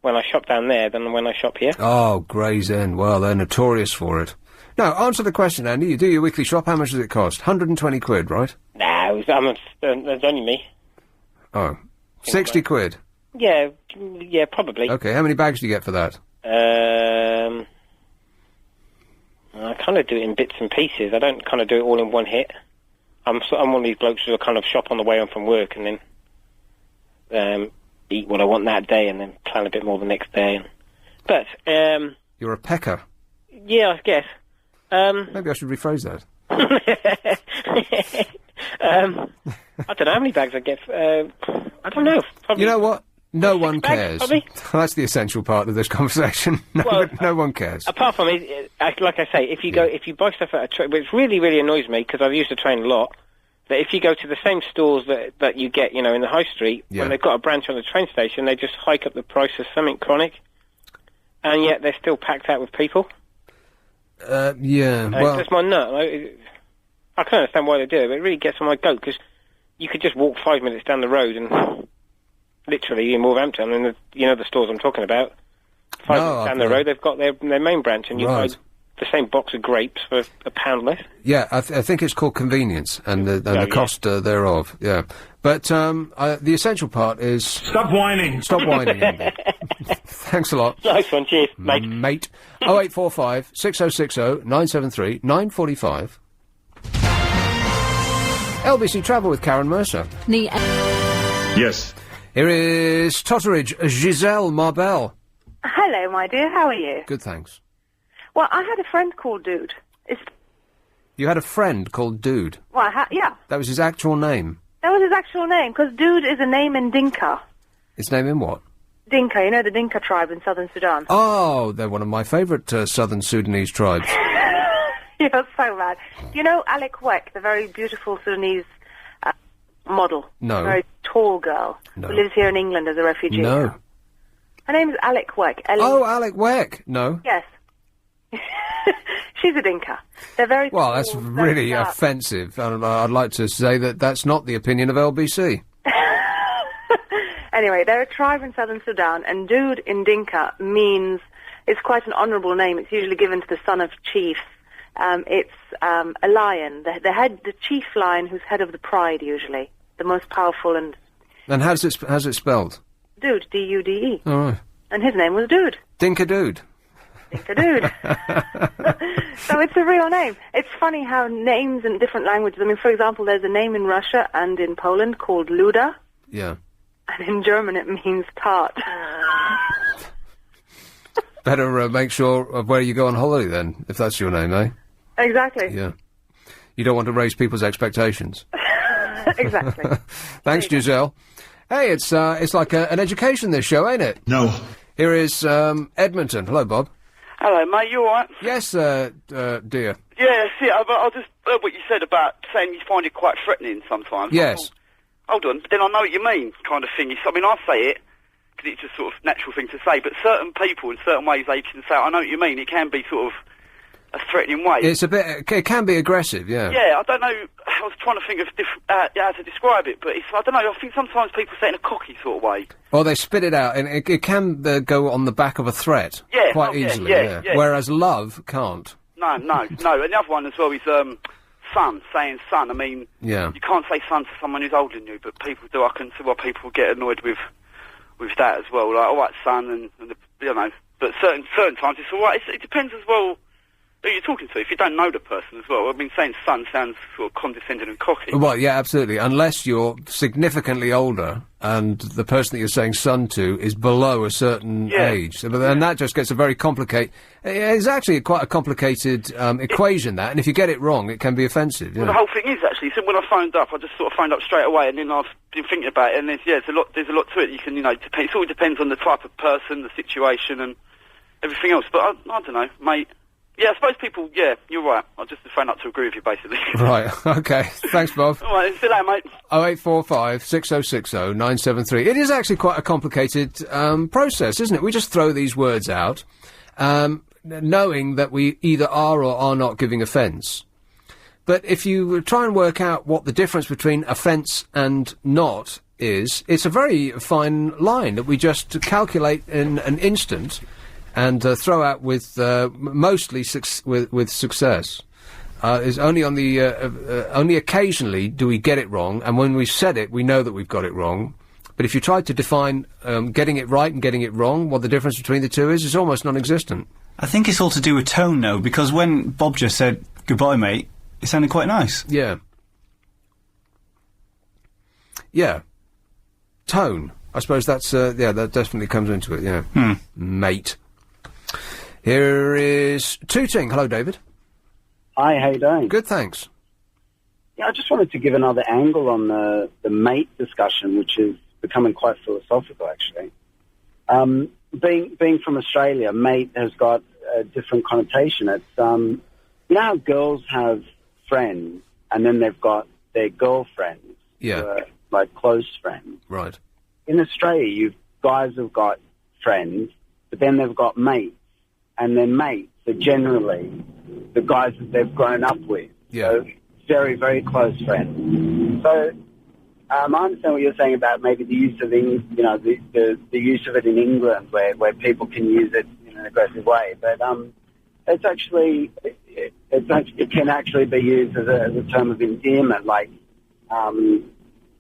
when I shop down there than when I shop here. Oh, Gravesend, well, they're notorious for it. Now, answer the question, Andy. You do your weekly shop, how much does it cost? 120 quid, right? No, that's only me. Oh, 60 quid? Yeah, probably. Okay, how many bags do you get for that? I kind of do it in bits and pieces. I don't kind of do it all in one hit. I'm one of these blokes who kind of shop on the way home from work and then eat what I want that day and then plan a bit more the next day. But you're a pecker. Yeah, I guess. Maybe I should rephrase that. I don't know how many bags I get. I don't know. Probably you know what? No one cares. Probably. That's the essential part of this conversation. No one cares. Apart from it, like I say, if you buy stuff at a train, which really, really annoys me because I've used the train a lot, that if you go to the same stores that you get, in the high street, when they've got a branch on the train station, they just hike up the price of something chronic, and yet they're still packed out with people. Yeah. Well, it's just my nut. I can understand why they do it, but it really gets on my goat because you could just walk 5 minutes down the road and literally in Wolverhampton, and the stores I'm talking about. 5 minutes down the road, they've got their main branch, and you buy the same box of grapes for £1 less. Yeah, I think it's called convenience and the cost thereof. Yeah, but the essential part is stop whining. Stop whining, Andy. Thanks a lot. Nice one, cheers, mate. Mate. 0845 6060 973 945. LBC Travel with Karen Mercer. Yes. Here is Totteridge, Giselle Marbell. Hello, my dear. How are you? Good, thanks. Well, I had a friend called Dude. You had a friend called Dude? Well, yeah. That was his actual name? That was his actual name, because Dude is a name in Dinka. His name in what? Dinka, you know the Dinka tribe in southern Sudan. Oh, they're one of my favourite southern Sudanese tribes. You're so mad. You know Alec Weck, the very beautiful Sudanese model? No. Very tall girl No. who lives here in England as a refugee. No. Her name is Alec Weck. Oh, Alec Weck. No. Yes. She's a Dinka. They're very Well, tall, that's very really dark. offensive. I'd like to say that that's not the opinion of LBC. Anyway, they're a tribe in southern Sudan, and Dude in Dinka means, it's quite an honourable name. It's usually given to the son of chiefs. It's a lion, the chief lion who's head of the pride, usually. The most powerful and... And how's it spelled? Dude, D-U-D-E. All right. And his name was Dude. Dinka Dude. Dinka Dude. So it's a real name. It's funny how names in different languages... I mean, for example, there's a name in Russia and in Poland called Luda. Yeah. And in German it means tart. Better make sure of where you go on holiday then, if that's your name, eh? Exactly. Yeah. You don't want to raise people's expectations. Exactly. Thanks, Giselle. Hey, it's like an education, this show, ain't it? No. Here is Edmonton. Hello, Bob. Hello, mate. You all right? Yes, dear. Yeah, see, I'll just heard what you said about saying you find it quite threatening sometimes. Yes. Hold on, but then I know what you mean, kind of thing. I mean, I say it because it's a sort of natural thing to say, but certain people, in certain ways, they can say, I know what you mean. It can be sort of a threatening way. It's a bit. It can be aggressive, yeah. Yeah, I don't know. I was trying to think of how to describe it, but I don't know. I think sometimes people say it in a cocky sort of way. Or they spit it out, and it can go on the back of a threat. Yeah, quite yeah, easily. yeah. Whereas love can't. No. And the other one as well is son, saying son. I mean, Yeah. you can't say son to someone who's older than you, but people do. I can see why people get annoyed with that as well. Like, all right, son, and you know. But certain times it's all right. It depends as well who you're talking to. If you don't know the person as well. I mean, saying son sounds sort of condescending and cocky. Well, yeah, absolutely. Unless you're significantly older and the person that you're saying son to is below a certain age. So, and that just gets a very complicated... It's actually quite a complicated equation, that. And if you get it wrong, it can be offensive. Well, the whole thing is, actually, so when I phoned up, I just sort of phoned up straight away, and then I've been thinking about it, and there's a lot to it. You can, it all depends on the type of person, the situation, and everything else. But I don't know, mate. Yeah, I suppose people, you're right. I just phoned up to agree with you, basically. Right, okay. Thanks, Bob. All right, see you later, mate. 0845 6060 973. It is actually quite a complicated process, isn't it? We just throw these words out, knowing that we either are or are not giving offence. But if you try and work out what the difference between offence and not is, it's a very fine line that we just calculate in an instant and throw out with mostly with success. Is only on the only occasionally do we get it wrong, and when we've said it, we know that we've got it wrong. But if you try to define getting it right and getting it wrong, what the difference between the two is, it's almost non-existent. I think it's all to do with tone, though, because when Bob just said goodbye, mate, it sounded quite nice. Yeah. Yeah. Tone. I suppose that's that definitely comes into it. Yeah. Mate. Here is Tooting. Hello, David. Hi, how you doing? Good, thanks. Yeah, I just wanted to give another angle on the mate discussion, which is becoming quite philosophical, actually. Being from Australia, mate has got a different connotation. It's, you know how girls have friends, and then they've got their girlfriends, who are, like, close friends. Right. In Australia, guys have got friends, but then they've got mates. And then mates are generally the guys that they've grown up with. Yeah. So very, very close friends. So I understand what you're saying about maybe the use of the use of it in England, where people can use it in an aggressive way. But it's actually it can actually be used as a term of endearment, like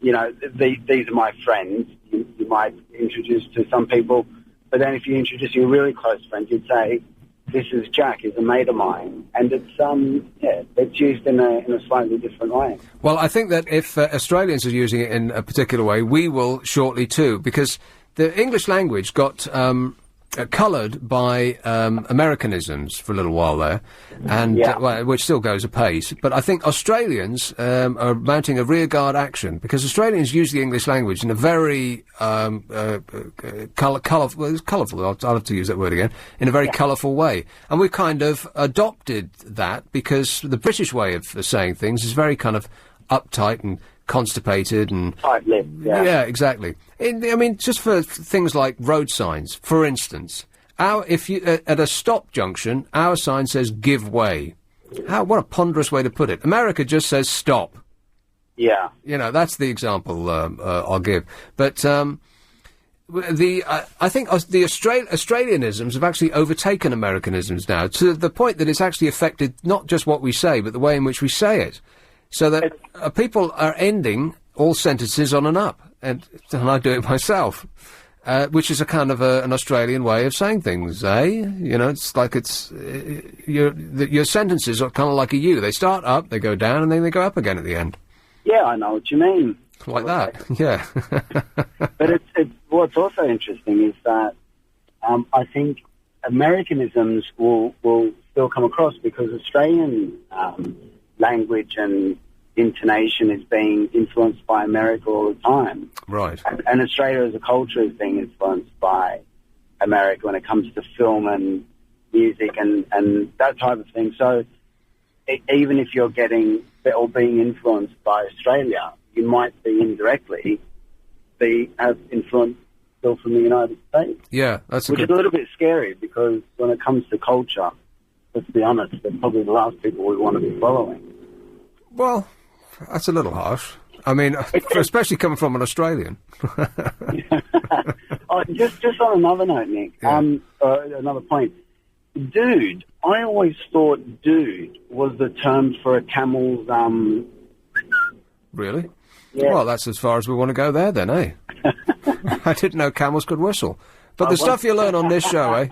these are my friends. You might introduce to some people. But then if you're introducing a really close friend, you'd say, this is Jack, he's a mate of mine. And it's used in a slightly different way. Well, I think that if Australians are using it in a particular way, we will shortly too, because the English language got coloured by Americanisms for a little while there, and which still goes apace. But I think Australians are mounting a rearguard action because Australians use the English language in a very colourful. Well, it's colourful. I'll have to use that word again. In a very colourful way, and we've kind of adopted that because the British way of saying things is very kind of uptight and constipated and tight-lipped. Yeah, exactly. I mean, just for things like road signs, for instance, if you at a stop junction, our sign says "give way." What a ponderous way to put it. America just says "stop." Yeah. You know, that's the example I'll give. But I think the Australianisms have actually overtaken Americanisms now to the point that it's actually affected not just what we say, but the way in which we say it. So that people are ending all sentences on an up, and I do it myself, which is a kind of an Australian way of saying things, eh? You know, it's like your sentences are kind of like a U. They start up, they go down, and then they go up again at the end. Yeah, I know what you mean. Like that, yeah. But what's also interesting is that I think Americanisms will still come across because Australian language and intonation is being influenced by America all the time. Right. And Australia as a culture is being influenced by America when it comes to film and music and that type of thing. So even if you're getting or being influenced by Australia, you might be indirectly have influence still from the United States. Yeah, that's which is a little bit scary because when it comes to culture, let's be honest, they're probably the last people we want to be following. Well, that's a little harsh. I mean, especially coming from an Australian. Just on another note, Nick, another point. Dude, I always thought dude was the term for a camel's, Really? Yeah. Well, that's as far as we want to go there then, eh? I didn't know camels could whistle. But the stuff you learn on this show, eh?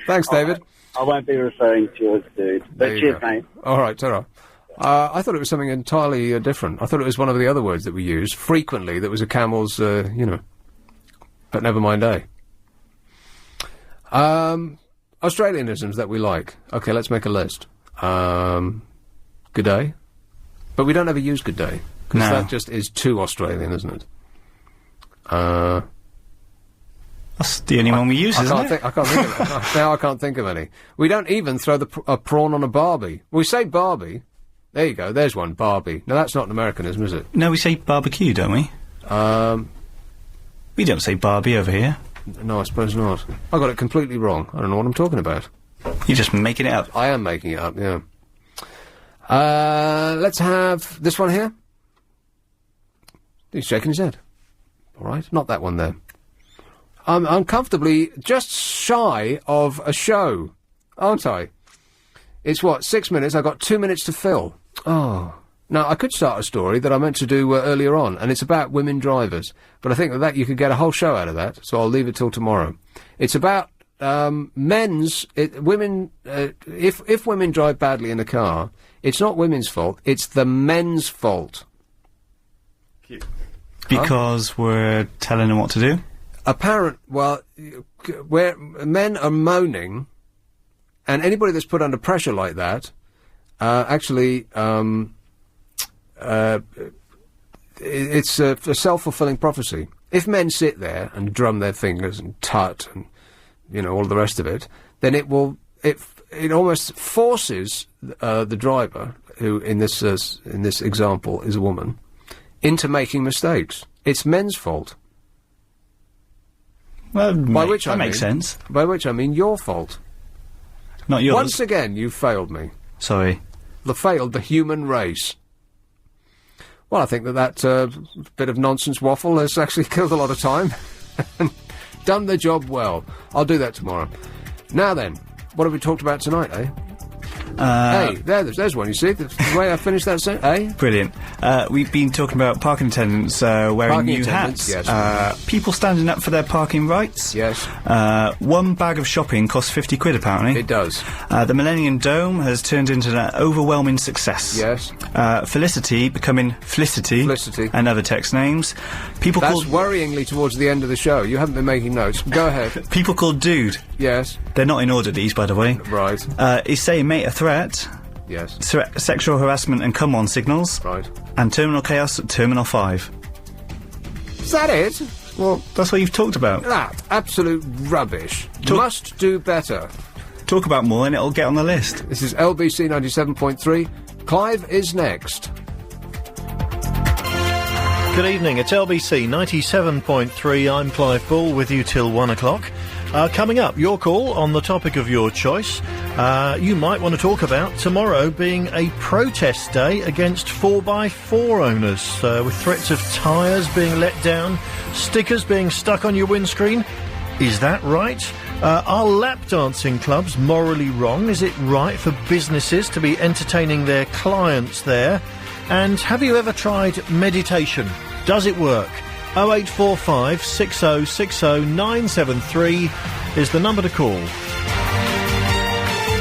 Thanks, David. I won't be referring to you as dude. But cheers, mate. All right, ta-ra. I thought it was something entirely different. I thought it was one of the other words that we used frequently that was a camel's, but never mind, eh? Australianisms that we like. Okay, let's make a list. Good day. But we don't ever use good day. Because that just is too Australian, isn't it? That's the only one we use, isn't it? I can't think of it. Now I can't think of any. We don't even throw a prawn on a barbie. We say barbie. There you go, there's one, Barbie. Now, that's not an Americanism, is it? No, we say barbecue, don't we? We don't say Barbie over here. No, I suppose not. I got it completely wrong. I don't know what I'm talking about. You're just making it up. I am making it up, yeah. Let's have this one here. He's shaking his head. All right, not that one there. I'm uncomfortably just shy of a show, aren't I? It's 6 minutes? I've got 2 minutes to fill. Oh. Now, I could start a story that I meant to do earlier on, and it's about women drivers. But I think that you could get a whole show out of that, so I'll leave it till tomorrow. It's about women. If women drive badly in a car, it's not women's fault, it's the men's fault. Because we're telling them what to do? Where men are moaning, and anybody that's put under pressure like that, it's a self-fulfilling prophecy. If men sit there and drum their fingers and tut and, all the rest of it, then it almost forces the driver, who in this example is a woman, into making mistakes. It's men's fault. Well, that makes sense. By which I mean your fault. Not yours. Once again, you failed me. Sorry. Failed the human race. Well, I think that bit of nonsense waffle has actually killed a lot of time and done the job well. I'll do that tomorrow. Now then, what have we talked about tonight, eh? Hey, there's one, you see? The way I finished that sentence, eh? Brilliant. We've been talking about parking attendants wearing new hats. Yes. People standing up for their parking rights. Yes. One bag of shopping costs 50 quid, apparently. It does. The Millennium Dome has turned into an overwhelming success. Yes. Felicity becoming Felicity. Felicity. And other text names. That's worryingly towards the end of the show. You haven't been making notes. Go ahead. People called Dude Yes. They're not in order, these, by the way. Right. Is say mate a threat. Yes. Sexual harassment and come on signals. Right. And terminal chaos at terminal 5. Is that it? Well, that's what you've talked about. That absolute rubbish. Must do better. Talk about more and it'll get on the list. This is LBC 97.3. Clive is next. Good evening, it's LBC 97.3. I'm Clive Bull with you till 1 o'clock. Coming up, your call on the topic of your choice. You might want to talk about tomorrow being a protest day against 4x4 owners, with threats of tyres being let down, stickers being stuck on your windscreen. Is that right? Are lap dancing clubs morally wrong? Is it right for businesses to be entertaining their clients there? And have you ever tried meditation? Does it work? 0845 6060 973 is the number to call.